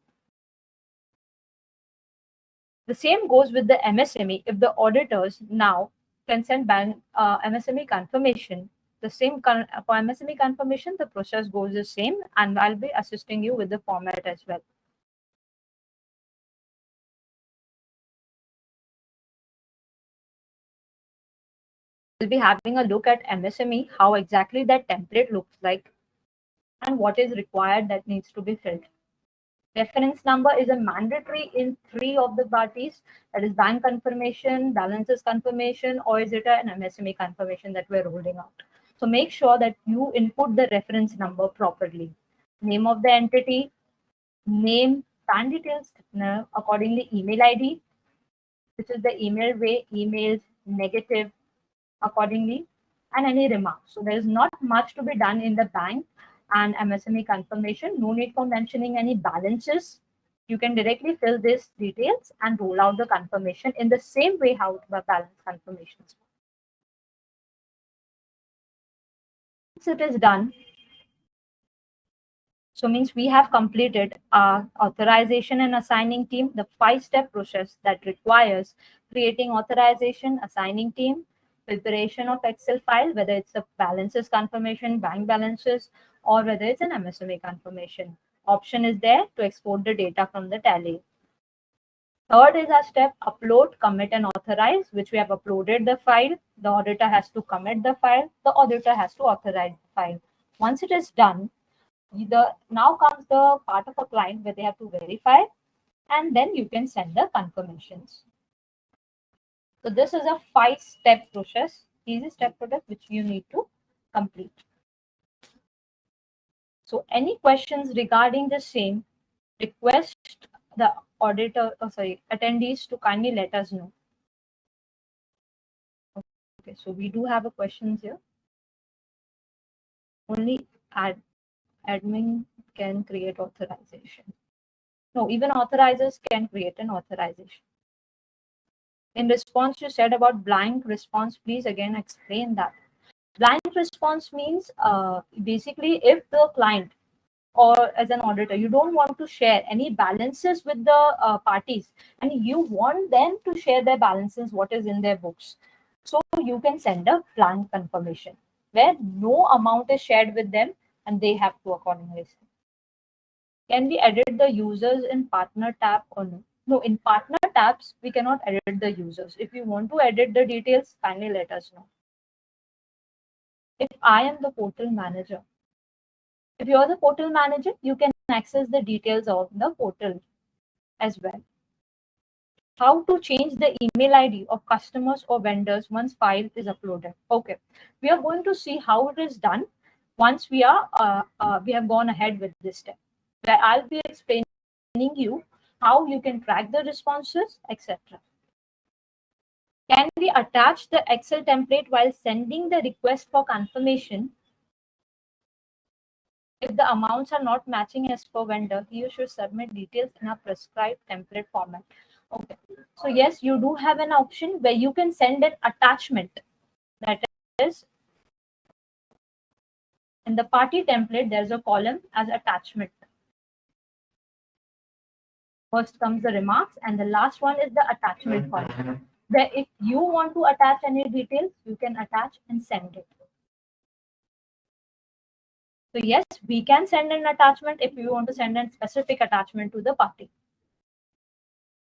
B: The same goes with the MSME. If the auditors now can send bank MSME confirmation, the same for MSME confirmation, the process goes the same, and I'll be assisting you with the format as well. We'll be having a look at MSME, how exactly that template looks like, and what is required that needs to be filled. Reference number is a mandatory in 3 of the parties, that is bank confirmation, balances confirmation, or is it an MSME confirmation that we're rolling out. So make sure that you input the reference number properly. Name of the entity, name, PAN details, accordingly email ID, which is the email way, emails, negative, accordingly, and any remarks. So there is not much to be done in the bank and MSME confirmation. No need for mentioning any balances. You can directly fill these details and roll out the confirmation in the same way how the balance confirmations. Once it is done, so means we have completed our authorization and assigning team, the 5-step process that requires creating authorization, assigning team, preparation of Excel file, whether it's a balances confirmation, bank balances, or whether it's an MSME confirmation. Option is there to export the data from the tally. Third is our step, upload, commit, and authorize, which we have uploaded the file. The auditor has to commit the file. The auditor has to authorize the file. Once it is done, now comes the part of a client where they have to verify, and then you can send the confirmations. So this is a 5-step process, easy step process which you need to complete. So any questions regarding the same, request the auditor, attendees to kindly let us know. Okay, so we do have a questions here. Only admin can create authorization. No, even authorizers can create an authorization. In response, you said about blank response. Please again explain that. Blank response means basically if the client or as an auditor, you don't want to share any balances with the parties, and you want them to share their balances, what is in their books. So you can send a blank confirmation where no amount is shared with them and they have to accordingly send. Can we edit the users in partner tab or no? No, in partner tabs, we cannot edit the users. If you want to edit the details, kindly let us know. If I am the portal manager, if you're the portal manager, you can access the details of the portal as well. How to change the email ID of customers or vendors once file is uploaded. Okay, we are going to see how it is done once we have gone ahead with this step, where I'll be explaining you how you can track the responses, etc. Can we attach the Excel template while sending the request for confirmation? If the amounts are not matching as per vendor, you should submit details in a prescribed template format. Okay, so yes, you do have an option where you can send an attachment. That is, in the party template, there's a column as attachment. First comes the remarks, and the last one is the attachment column, where if you want to attach any details, you can attach and send it. So yes, we can send an attachment if you want to send a specific attachment to the party.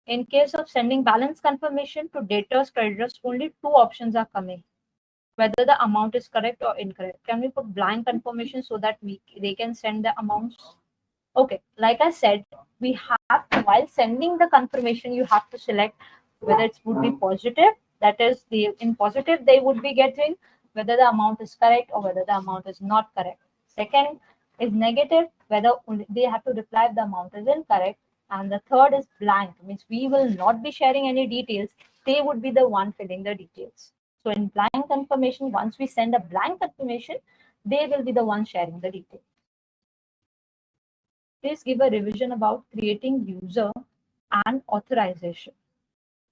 B: In case of sending balance confirmation to debtors, creditors, only two options are coming, whether the amount is correct or incorrect. Can we put blank confirmation so that they can send the amounts? Okay, like I said, we have to, while sending the confirmation, you have to select whether it would be positive, that is, in positive they would be getting whether the amount is correct or whether the amount is not correct. Second is negative, whether they have to reply if the amount is incorrect. And the third is blank, means we will not be sharing any details. They would be the one filling the details. So in blank confirmation, once we send a blank confirmation, they will be the one sharing the details. Please give a revision about creating user and authorization.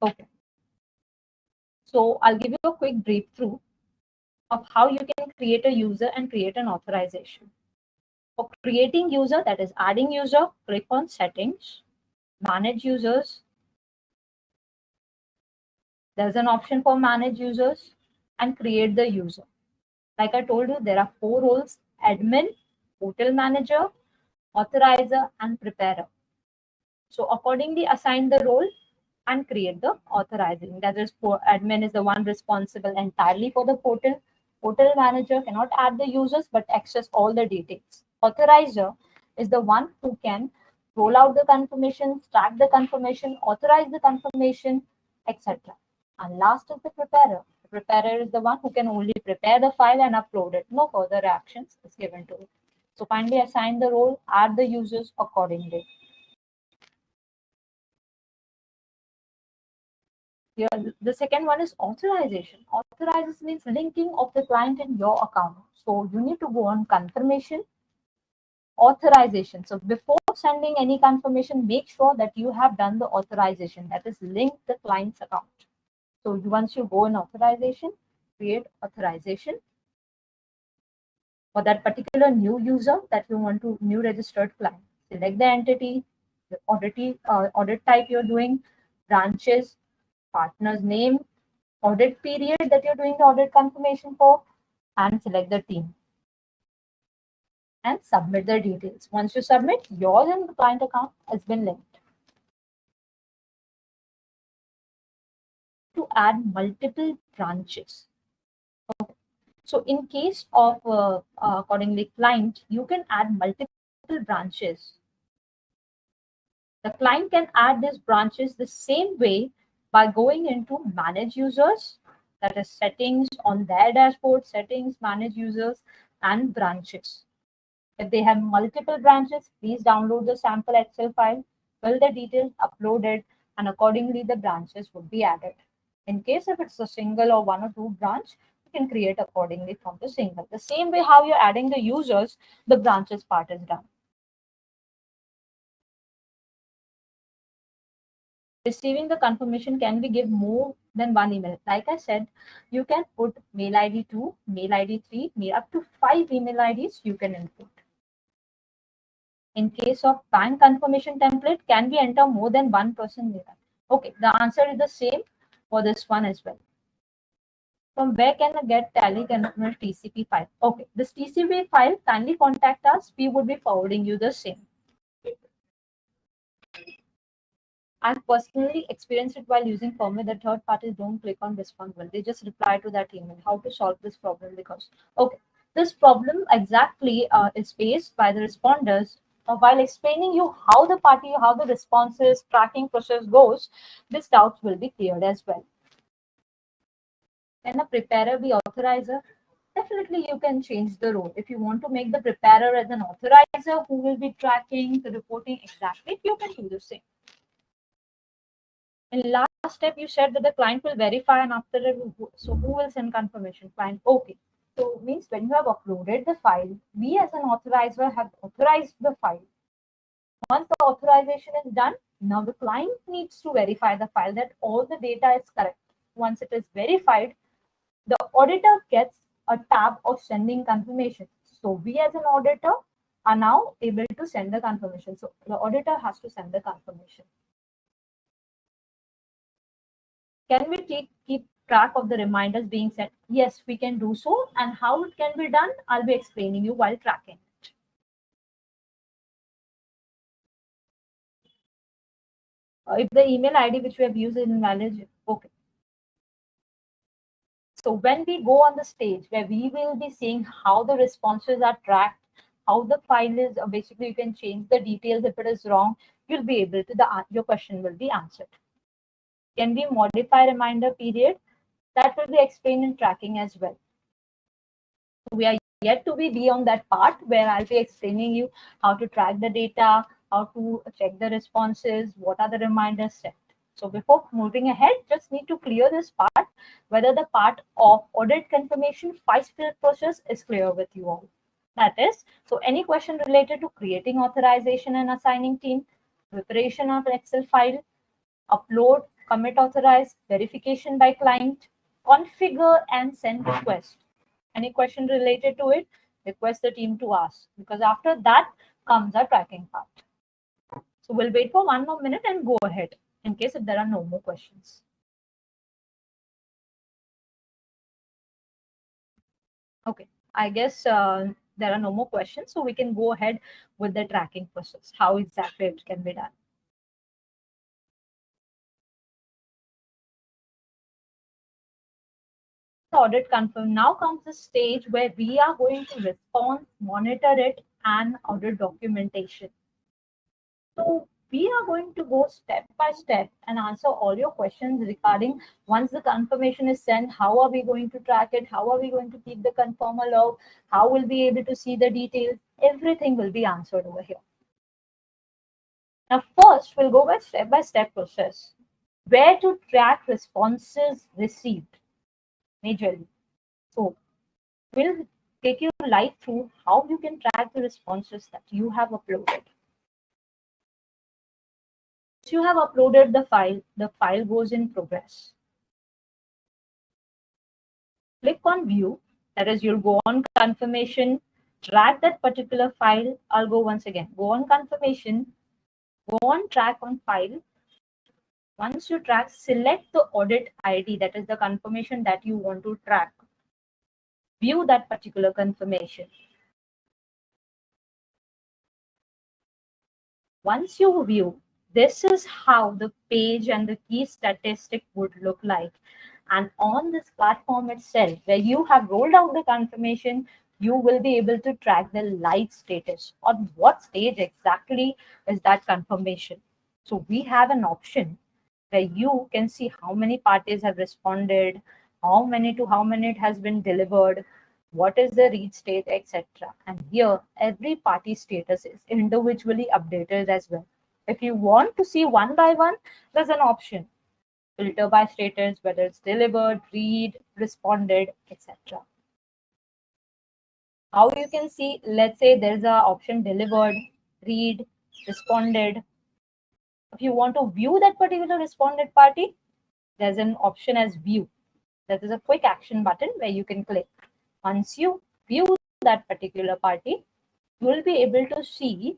B: Okay. So I'll give you a quick brief through of how you can create a user and create an authorization. For creating user, that is adding user, click on settings, manage users. There's an option for manage users and create the user. Like I told you, there are 4 roles: admin, portal manager, authorizer, and preparer. So accordingly, assign the role and create the authorizing. That is, for admin is the one responsible entirely for the portal. Portal manager cannot add the users but access all the details. Authorizer is the one who can roll out the confirmation, track the confirmation, authorize the confirmation, etc. And last is the preparer. The preparer is the one who can only prepare the file and upload it. No further actions is given to it. So kindly assign the role, add the users accordingly. Here, the second one is authorization. Authorization means linking of the client in your account. So you need to go on confirmation, authorization. So before sending any confirmation, make sure that you have done the authorization, that is link the client's account. So once you go in authorization, create authorization for that particular new user that you want to, new registered client. Select the entity, the audit type you're doing, branches, partner's name, audit period that you're doing the audit confirmation for, and select the team. And submit the details. Once you submit, yours and the client account has been linked. To add multiple branches. Okay. So in case of accordingly client, you can add multiple branches. The client can add these branches the same way by going into manage users, that is settings on their dashboard, settings, manage users, and branches. If they have multiple branches, please download the sample Excel file, fill the details, upload it, and accordingly the branches would be added. In case if it's a single or 1 or 2 branch, you can create accordingly from the single. The same way how you're adding the users, the branches part is done. Receiving the confirmation, can we give more than 1 email? Like I said, you can put mail ID 2, mail ID 3, up to 5 email IDs you can input. In case of bank confirmation template, can we enter more than one person data? Okay, the answer is the same for this one as well. From where can I get tally confirmation TCP file? Okay, this TCP file, kindly contact us. We would be forwarding you the same. I've personally experienced it while using Firmware that third parties don't click on respond well. They just reply to that email. How to solve this problem? Because, okay, this problem exactly is faced by the responders. While explaining you how the responses tracking process goes, this doubts will be cleared as well. Can a preparer be authorizer? Definitely, you can change the role. If you want to make the preparer as an authorizer who will be tracking the reporting exactly, you can do the same. In last step, you said that the client will verify, and after that, so who will send confirmation? Client. Okay. So means when you have uploaded the file, we as an authorizer have authorized the file. Once the authorization is done, now the client needs to verify the file that all the data is correct. Once it is verified, the auditor gets a tab of sending confirmation. So we as an auditor are now able to send the confirmation. So the auditor has to send the confirmation. Can we keep track of the reminders being sent? Yes, we can do so. And how it can be done, I'll be explaining you while tracking it. If the email ID which we have used is invalid, okay. So when we go on the stage where we will be seeing how the responses are tracked, how the file is, basically you can change the details if it is wrong, you'll be able to, your question will be answered. Can we modify reminder period? That will be explained in tracking as well. We are yet to be on that part where I'll be explaining you how to track the data, how to check the responses, what are the reminders set. So before moving ahead, just need to clear this part, whether the part of audit confirmation file split process is clear with you all. That is, so any question related to creating authorization and assigning team, preparation of Excel file, upload, commit authorize, verification by client, configure and send request. Any question related to it, request the team to ask, because after that comes our tracking part. So we'll wait for 1 more minute and go ahead in case if there are no more questions. Okay, I guess there are no more questions, so we can go ahead with the tracking process, how exactly it can be done. Audit confirm. Now comes the stage where we are going to respond, monitor it, and audit documentation. So we are going to go step by step and answer all your questions regarding once the confirmation is sent, how are we going to track it? How are we going to keep the confirmer log? How will we be able to see the details? Everything will be answered over here. Now, first, we'll go by step process. Where to track responses received majorly. So we'll take you live through how you can track the responses that you have uploaded. Once you have uploaded the file goes in progress. Click on view, that is you'll go on confirmation, track that particular file. I'll go once again, go on confirmation, go on track on file. Once you track, select the audit ID, that is the confirmation that you want to track. View that particular confirmation. Once you view, this is how the page and the key statistic would look like. And on this platform itself, where you have rolled out the confirmation, you will be able to track the live status. On what stage exactly is that confirmation? So we have an option where you can see how many parties have responded, how many it has been delivered, what is the read state, etc. And here, every party status is individually updated as well. If you want to see one by one, there's an option. Filter by status, whether it's delivered, read, responded, etc. How you can see, let's say there's an option delivered, read, responded. If you want to view that particular responded party, there's an option as view. That is a quick action button where you can click. Once you view that particular party, you will be able to see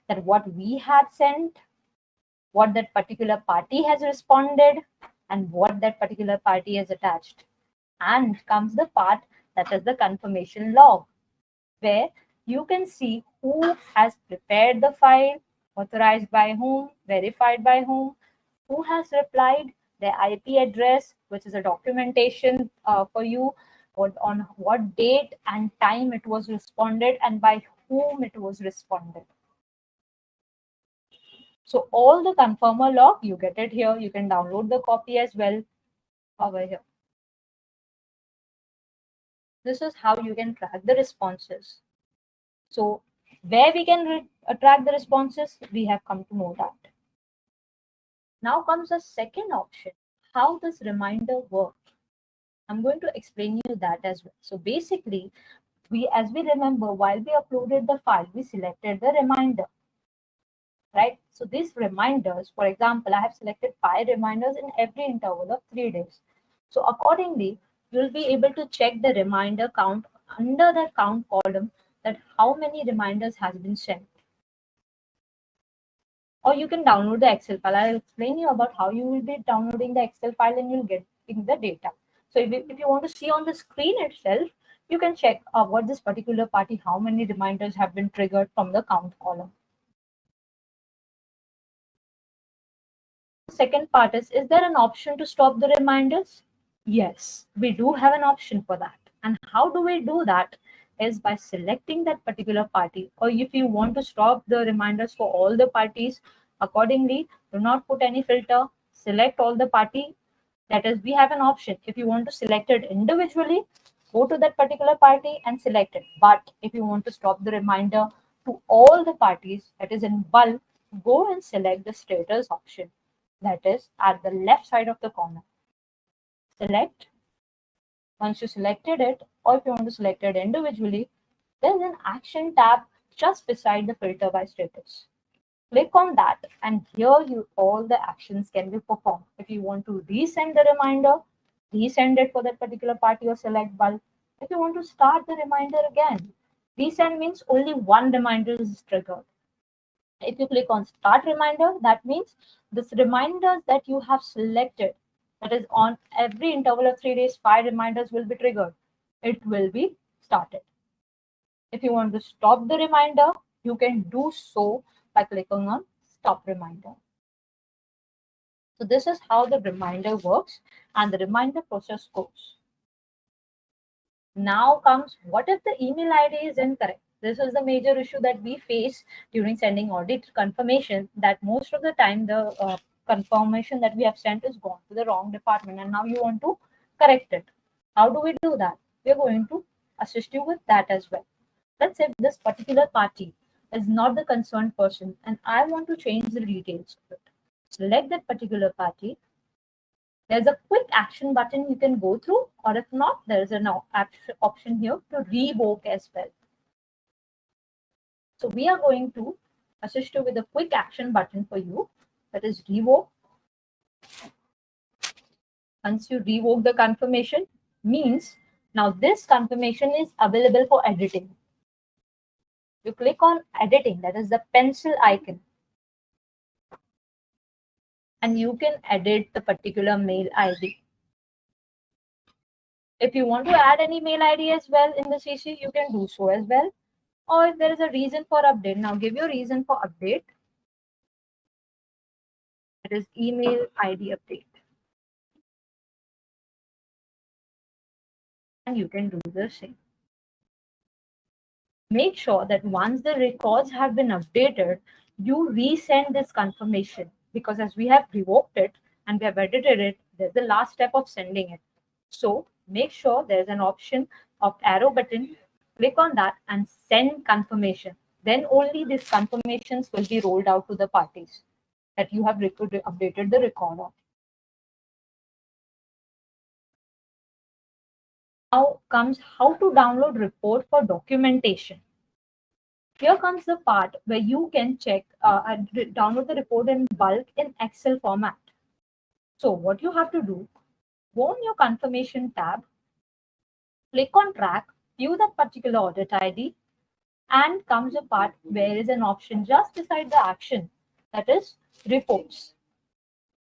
B: that what we had sent, what that particular party has responded, and what that particular party has attached. And comes the part that is the confirmation log, where you can see who has prepared the file, authorized by whom, verified by whom, who has replied, their IP address, which is a documentation for you, on what date and time it was responded, and by whom it was responded. So all the confirmer log, you get it here. You can download the copy as well over here. This is how you can track the responses. So where we can track the responses, we have come to know that. Now comes the second option. How does reminder work? I'm going to explain you that as well. So basically, as we remember, while we uploaded the file, we selected the reminder, right? So these reminders, for example, I have selected 5 reminders in every interval of 3 days. So accordingly, you'll be able to check the reminder count under the count column, that how many reminders has been sent. Or you can download the Excel file. I'll explain you about how you will be downloading the Excel file and you'll get in the data. So if you want to see on the screen itself, you can check what this particular party, how many reminders have been triggered from the count column. Second part is there an option to stop the reminders? Yes, we do have an option for that. And how do we do that? Is by selecting that particular party, or if you want to stop the reminders for all the parties, accordingly, do not put any filter, select all the party. That is, we have an option. If you want to select it individually, go to that particular party and select it. But if you want to stop the reminder to all the parties, that is in bulk, go and select the status option. That is at the left side of the corner. Select. Once you selected it, or if you want to select it individually, there's an action tab just beside the filter by status. Click on that, and here all the actions can be performed. If you want to resend the reminder, resend it for that particular party or select bulk. If you want to start the reminder again, resend means only one reminder is triggered. If you click on start reminder, that means this reminders that you have selected, that is on every interval of 3 days, 5 reminders will be triggered. It will be started. If you want to stop the reminder, you can do so by clicking on stop reminder. So this is how the reminder works and the reminder process goes. Now comes, what if the email ID is incorrect? This is the major issue that we face during sending audit confirmation, that most of the time the confirmation that we have sent is gone to the wrong department, and now you want to correct it. How do we do that? We're going to assist you with that as well. Let's say this particular party is not the concerned person and I want to change the details of it. Select that particular party. There's a quick action button you can go through, or if not, there is an option here to revoke as well. So we are going to assist you with a quick action button for you, that is revoke. Once you revoke the confirmation, means now this confirmation is available for editing. You click on editing, that is the pencil icon, and you can edit the particular mail ID. If you want to add any mail ID as well in the CC, you can do so as well. Or if there is a reason for update, now give your reason for update. It is email ID update. And you can do the same. Make sure that once the records have been updated, you resend this confirmation, because as we have revoked it and we have edited it, there's the last step of sending it. So make sure there's an option of arrow button, click on that and send confirmation. Then only these confirmations will be rolled out to the parties that you have updated the record of. Now comes how to download report for documentation. Here comes the part where you can check and download the report in bulk in Excel format. So what you have to do, go on your confirmation tab, click on track, view that particular audit ID, And comes a part where is an option just beside the action, that is reports.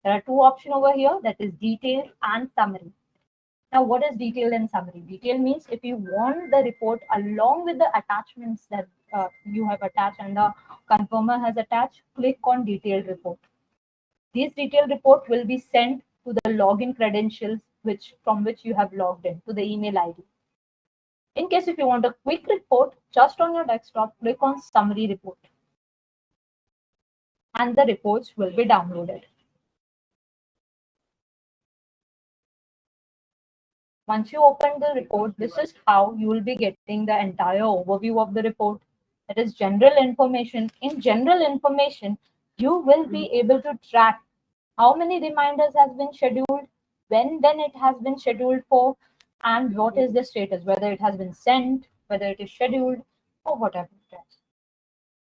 B: There are two options over here, that is detail and summary. Now, what is detail and summary? Detail means if you want the report along with the attachments that you have attached and the confirmer has attached, click on detailed report. These detailed report will be sent to the login credentials from which you have logged in to the email ID. In case if you want a quick report just on your desktop, click on summary report and the reports will be downloaded. Once you open the report, this is how you will be getting the entire overview of the report. That is general information. In general information, you will be able to track how many reminders has been scheduled, when it has been scheduled for, and what is the status, whether it has been sent, whether it is scheduled, or whatever it is.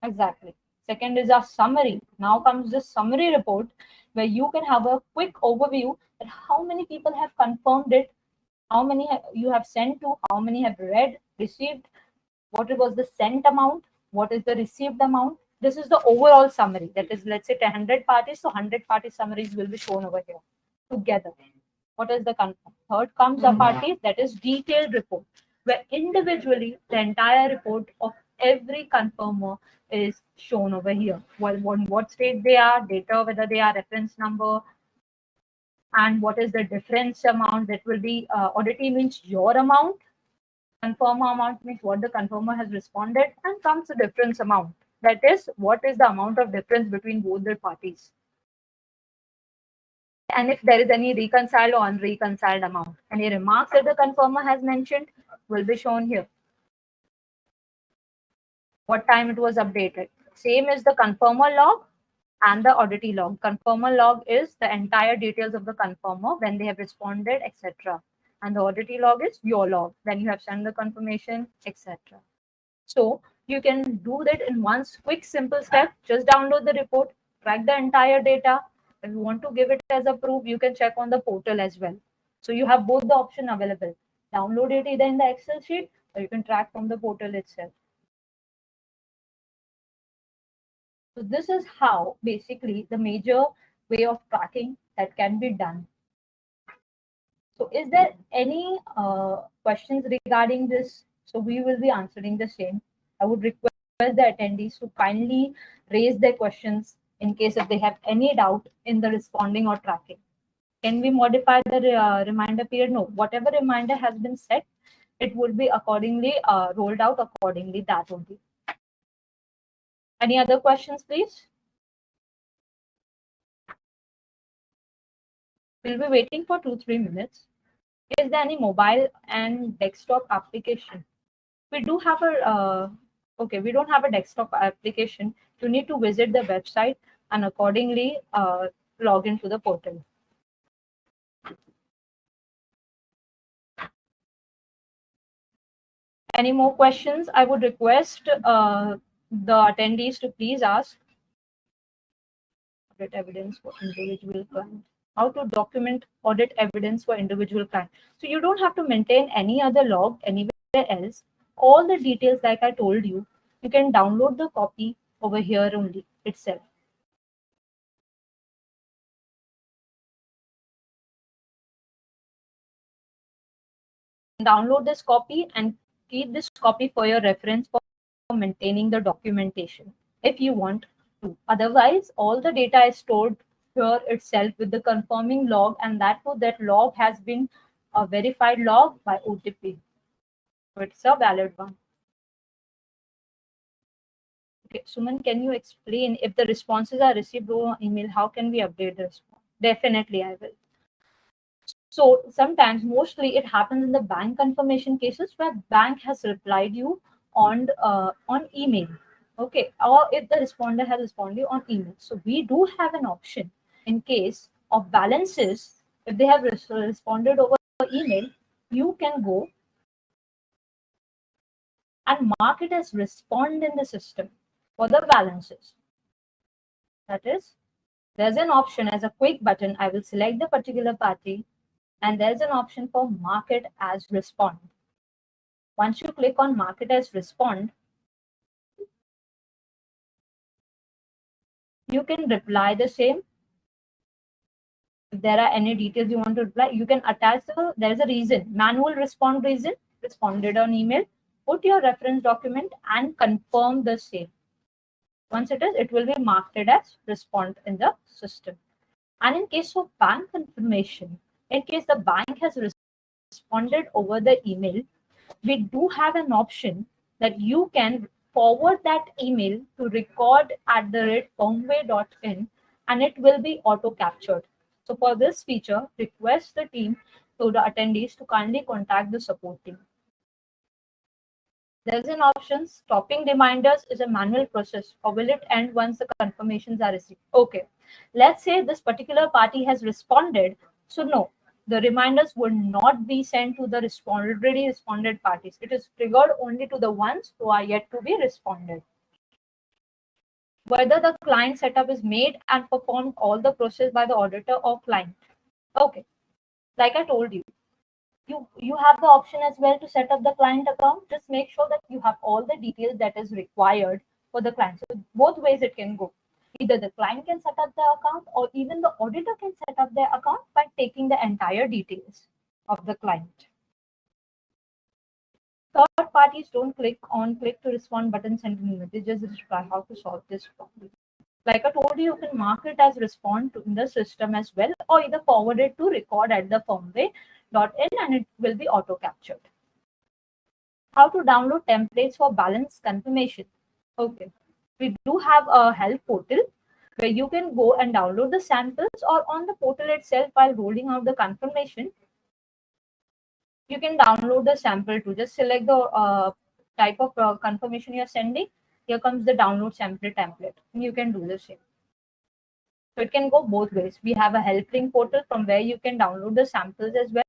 B: Exactly. Second is our summary. Now comes the summary report where you can have a quick overview that how many people have confirmed it, how many you have sent to, how many have read, received, what was the sent amount, what is the received amount. This is the overall summary. That is, let's say 100 parties, so 100 party summaries will be shown over here together. What is the confirm? Third comes a party, that is detailed report, where individually the entire report of every confirmer is shown over here. What state they are, data, whether they are reference number, and what is the difference amount that will be auditee means your amount, confirmer amount means what the confirmer has responded, and comes the difference amount. That is, what is the amount of difference between both the parties. And if there is any reconciled or unreconciled amount. Any remarks that the confirmer has mentioned will be shown here. What time it was updated. Same as the confirmer log and the auditee log. Confirmer log is the entire details of the confirmer, when they have responded, etc. And the auditee log is your log, when you have sent the confirmation, etc. So you can do that in one quick, simple step. Just download the report, track the entire data. If you want to give it as a proof, you can check on the portal as well. So you have both the option available. Download it either in the Excel sheet or you can track from the portal itself. So this is how basically the major way of tracking that can be done. So is there any questions regarding this? So we will be answering the same. I would request the attendees to kindly raise their questions in case if they have any doubt in the responding or tracking. Can we modify the reminder period? No, whatever reminder has been set, it would be accordingly rolled out accordingly, that only. Any other questions, please? We'll be waiting for 2-3 minutes. Is there any mobile and desktop application? We do have a, we don't have a desktop application. You need to visit the website and accordingly log into the portal. Any more questions? I would request the attendees to please ask. Audit evidence for individual client. How to document audit evidence for individual client. So you don't have to maintain any other log anywhere else. All the details, like I told you, you can download the copy over here only itself. Download this copy and keep this copy for your reference for maintaining the documentation if you want to. Otherwise, all the data is stored here itself with the confirming log, and that log has been a verified log by OTP. So it's a valid one. Okay, Suman, can you explain if the responses are received over email, how can we update the response? Definitely, I will. So sometimes, mostly it happens in the bank confirmation cases where bank has replied you on email. Okay, or if the responder has responded on email. So we do have an option in case of balances. If they have responded over email, you can go and mark it as respond in the system for the balances. That is, there's an option as a quick button. I will select the particular party and there's an option for mark it as respond. Once you click on mark it as respond, You can reply the same. If there are any details you want to reply, you can attach there is a reason, manual respond reason, responded on email, put your reference document and confirm the same. Once it is, it will be marked as respond in the system. And in case of bank confirmation, in case the bank has responded over the email, we do have an option that you can forward that email to record@firmware.in and it will be auto captured. So for this feature, request the team to the attendees to kindly contact the support team. There's an option, stopping reminders is a manual process, or will it end once the confirmations are received? Okay, let's say this particular party has responded, so no, the reminders would not be sent to the already responded parties. It is triggered only to the ones who are yet to be responded. Whether the client setup is made and performed all the process by the auditor or client. Okay, like I told you, you have the option as well to set up the client account. Just make sure that you have all the details that is required for the client. So both ways it can go. Either the client can set up the account or even the auditor can set up their account by taking the entire details of the client. Third parties don't click to respond button, send an email. They just reply. How to solve this problem? Like I told you, you can mark it as respond in the system as well, or either forward it to record@firmware.in and it will be auto captured. How to download templates for balance confirmation? Okay, we do have a help portal where you can go and download the samples, or on the portal itself while rolling out the confirmation, you can download the sample to just select the type of confirmation you're sending. Here comes the download sample template. And you can do the same. So it can go both ways. We have a help link portal from where you can download the samples as well.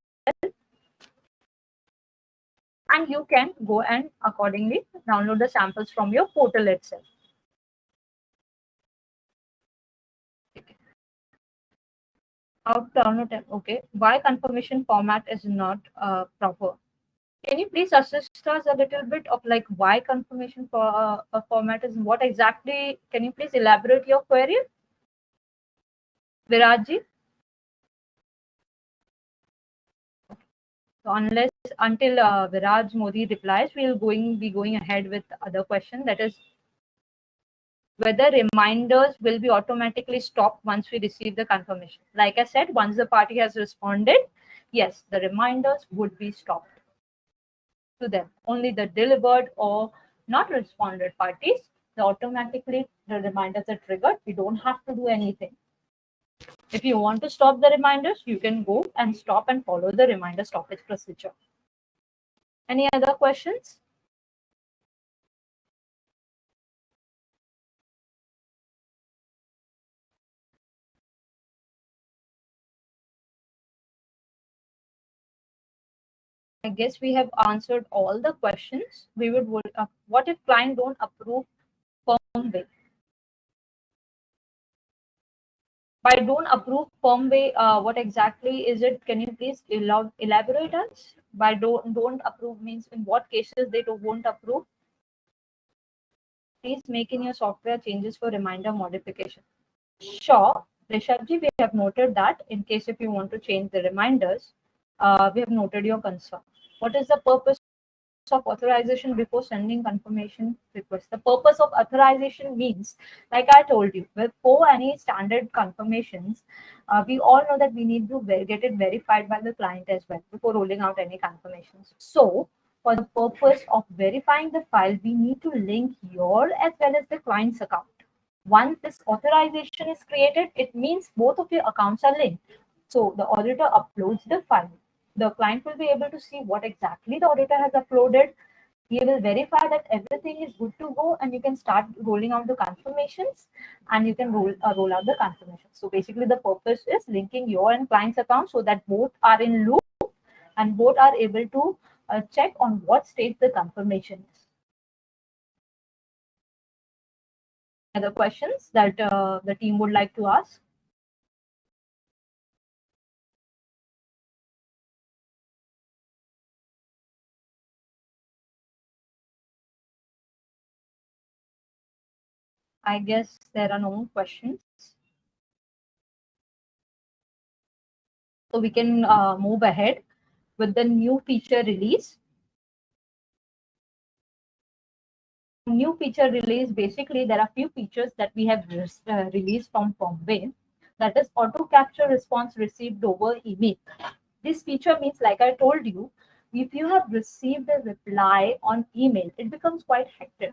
B: And you can go and accordingly download the samples from your portal itself. How to download it? Okay. Why confirmation format is not proper? Can you please assist us a little bit of like why confirmation for a format is what exactly? Can you please elaborate your query, Virajji? So until Viraj Modi replies, we'll be going ahead with other question, that is whether reminders will be automatically stopped once we receive the confirmation. Like I said, once the party has responded, yes, the reminders would be stopped to them. Only the delivered or not responded parties, automatically the reminders are triggered. We don't have to do anything. If you want to stop the reminders, you can go and stop and follow the reminder stoppage procedure. Any other questions? I guess we have answered all the questions. We would what if client don't approve firmware? By don't approve firmware, what exactly is it? Can you please elaborate us? By don't approve means in what cases they won't approve? Please make in your software changes for reminder modification. Sure, Rishabji, we have noted that in case if you want to change the reminders, we have noted your concern. What is the purpose of authorization before sending confirmation request? The purpose of authorization means, like I told you, before any standard confirmations, we all know that we need to get it verified by the client as well before rolling out any confirmations. So for the purpose of verifying the file, we need to link your as well as the client's account. Once this authorization is created, it means both of your accounts are linked. So the auditor uploads the file. The client will be able to see what exactly the auditor has uploaded. He will verify that everything is good to go, and you can start rolling out the confirmations, and you can roll out the confirmations. So basically, the purpose is linking your and client's account so that both are in loop and both are able to check on what state the confirmation is. Other questions that the team would like to ask? I guess there are no more questions. So we can move ahead with the new feature release. New feature release, basically there are few features that we have released from Firmware. That is auto capture response received over email. This feature means, like I told you, if you have received a reply on email, it becomes quite hectic.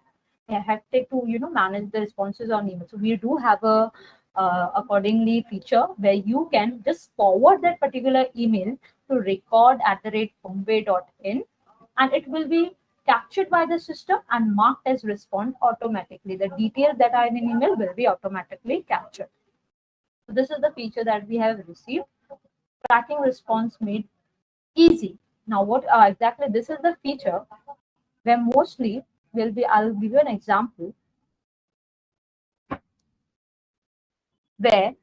B: Yeah, hectic to manage the responses on email. So we do have a accordingly feature where you can just forward that particular email to record@firmware.in, and it will be captured by the system and marked as response automatically. The details that are in an email will be automatically captured. So this is the feature that we have received. Tracking response made easy. Now, what exactly this is the feature where mostly will be, I'll give you an example where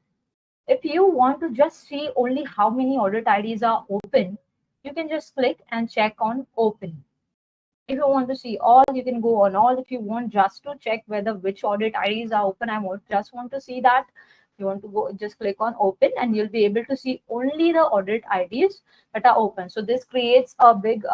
B: if you want to just see only how many audit IDs are open, you can just click and check on open. If you want to see all, you can go on all. If you want just to check whether which audit IDs are open, just want to see that, you want to go, just click on open, and you'll be able to see only the audit IDs that are open. So this creates a big,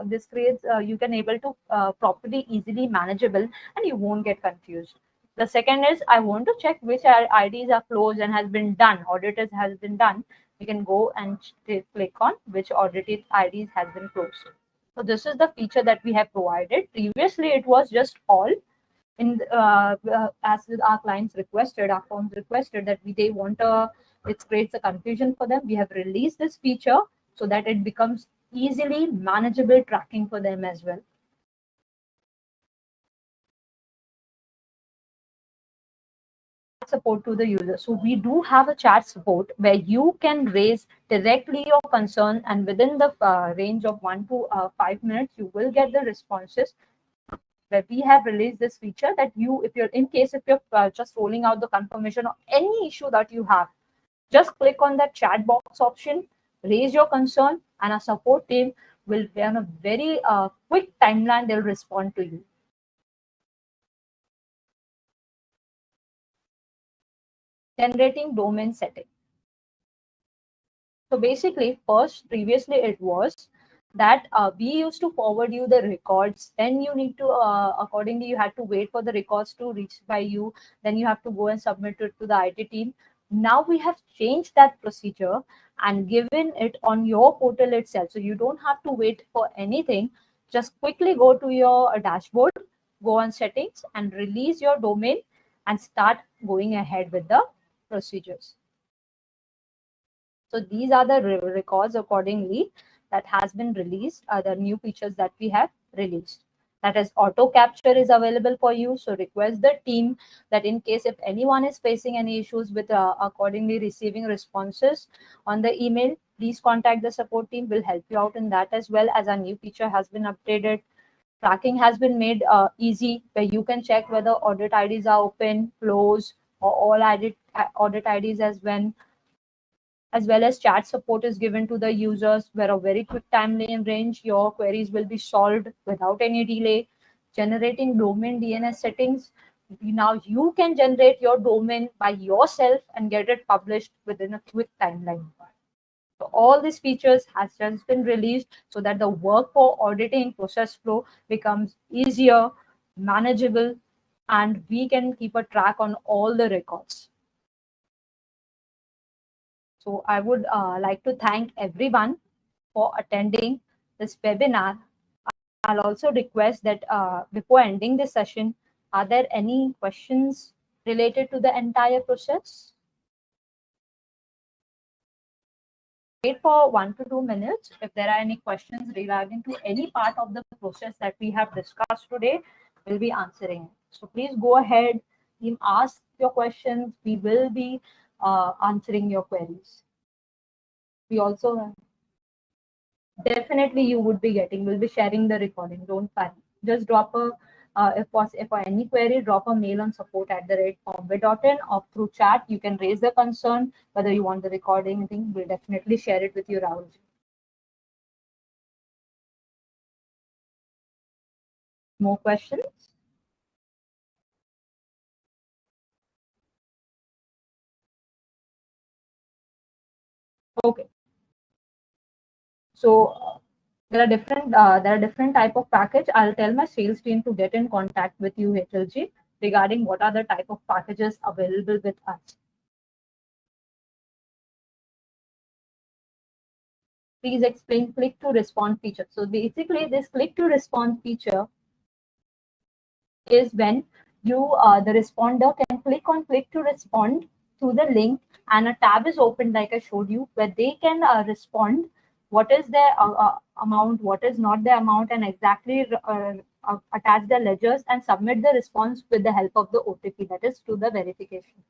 B: this creates, you can able to properly, easily manageable, and you won't get confused. The second is, I want to check which IDs are closed and has been done, auditors has been done. You can go and click on which audited IDs has been closed. So this is the feature that we have provided. Previously, it was just all in as our clients requested, our firms requested that they want it creates a confusion for them. We have released this feature so that it becomes easily manageable tracking for them as well. Support to the user. So we do have a chat support where you can raise directly your concern, and within the range of 1 to 5 minutes, you will get the responses. Where we have released this feature that you, if you're in case if you're just rolling out the confirmation or any issue that you have, just click on that chat box option, raise your concern, and our support team will be on a very quick timeline. They'll respond to you. Generating domain setting. So basically, previously it was that we used to forward you the records. Then you need to, accordingly, you had to wait for the records to reach by you. Then you have to go and submit it to the IT team. Now we have changed that procedure and given it on your portal itself. So you don't have to wait for anything. Just quickly go to your dashboard, go on settings and release your domain and start going ahead with the procedures. So these are the records accordingly that has been released, the new features that we have released. That is, auto capture is available for you. So request the team that in case if anyone is facing any issues with accordingly receiving responses on the email, please contact the support team. Will help you out in that as well, as our new feature has been updated. Tracking has been made easy, where you can check whether audit IDs are open, closed, or all audit IDs as well as chat support is given to the users, where a very quick timeline range, your queries will be solved without any delay. Generating domain DNS settings. Now you can generate your domain by yourself and get it published within a quick timeline. So all these features has just been released so that the work for auditing process flow becomes easier, manageable, and we can keep a track on all the records. So I would like to thank everyone for attending this webinar. I'll also request that before ending this session, are there any questions related to the entire process? Wait for 1 to 2 minutes. If there are any questions regarding to any part of the process that we have discussed today, we'll be answering. So please go ahead, team, ask your questions. We will be answering your queries. We also definitely you would be getting. We'll be sharing the recording. Don't worry. Just drop a if for any query, drop a mail on support@firmware.in or through chat. You can raise the concern whether you want the recording thing. We'll definitely share it with you, Rahul. More questions? Okay. So there are different type of package. I'll tell my sales team to get in contact with you, HLG, regarding what are the type of packages available with us. Please explain click to respond feature. So basically, this click to respond feature is when the responder can click to respond to the link, and a tab is opened like I showed you, where they can respond what is their amount, what is not the amount, and exactly attach the ledgers and submit the response with the help of the OTP, that is to the verification.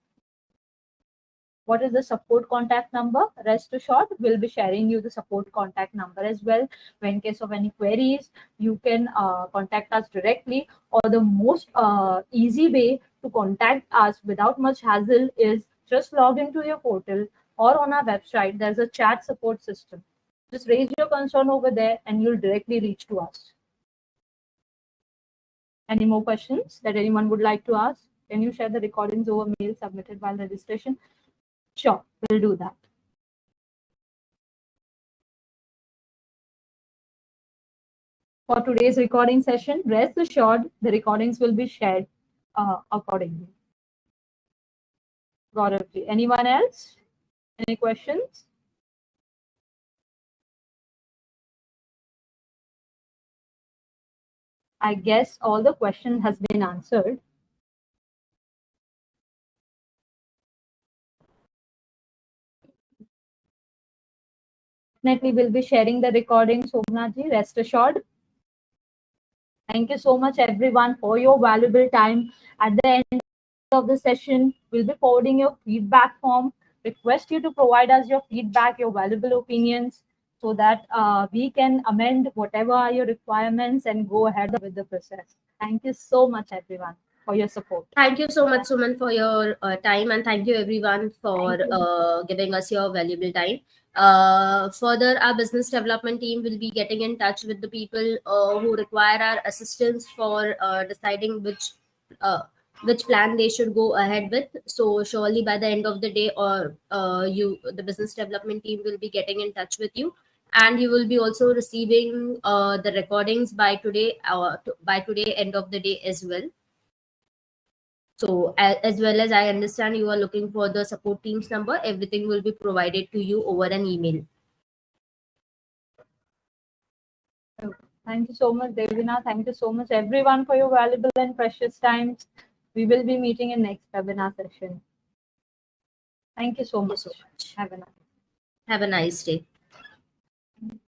B: What is the support contact number? Rest assured, we'll be sharing you the support contact number as well. When in case of any queries, you can contact us directly, or the most easy way to contact us without much hassle is just log into your portal or on our website. There's a chat support system. Just raise your concern over there and you'll directly reach to us. Any more questions that anyone would like to ask? Can you share the recordings over mail submitted while registration? Sure, we'll do that. For today's recording session, rest assured the recordings will be shared accordingly. Gaurav, anyone else? Any questions? I guess all the question has been answered. Definitely will be sharing the recording, Somnaji, rest assured. Thank you so much, everyone, for your valuable time. At the end of the session, we'll be forwarding your feedback form. Request you to provide us your feedback, your valuable opinions, so that we can amend whatever are your requirements and go ahead with the process. Thank you so much, everyone, for your support.
A: Thank you so much, Suman, for your time, and thank you everyone for giving us your valuable time. Further, our business development team will be getting in touch with the people who require our assistance for deciding which plan they should go ahead with. So surely by the end of the day, or the business development team will be getting in touch with you, and you will be also receiving the recordings by today, end of the day as well. So as well as I understand you are looking for the support team's number, everything will be provided to you over an email.
B: Thank you so much, Devina. Thank you so much, everyone, for your valuable and precious time. We will be meeting in next webinar session. Thank you so much.
A: Thank you so much.
B: Have a nice.
A: Have a nice day.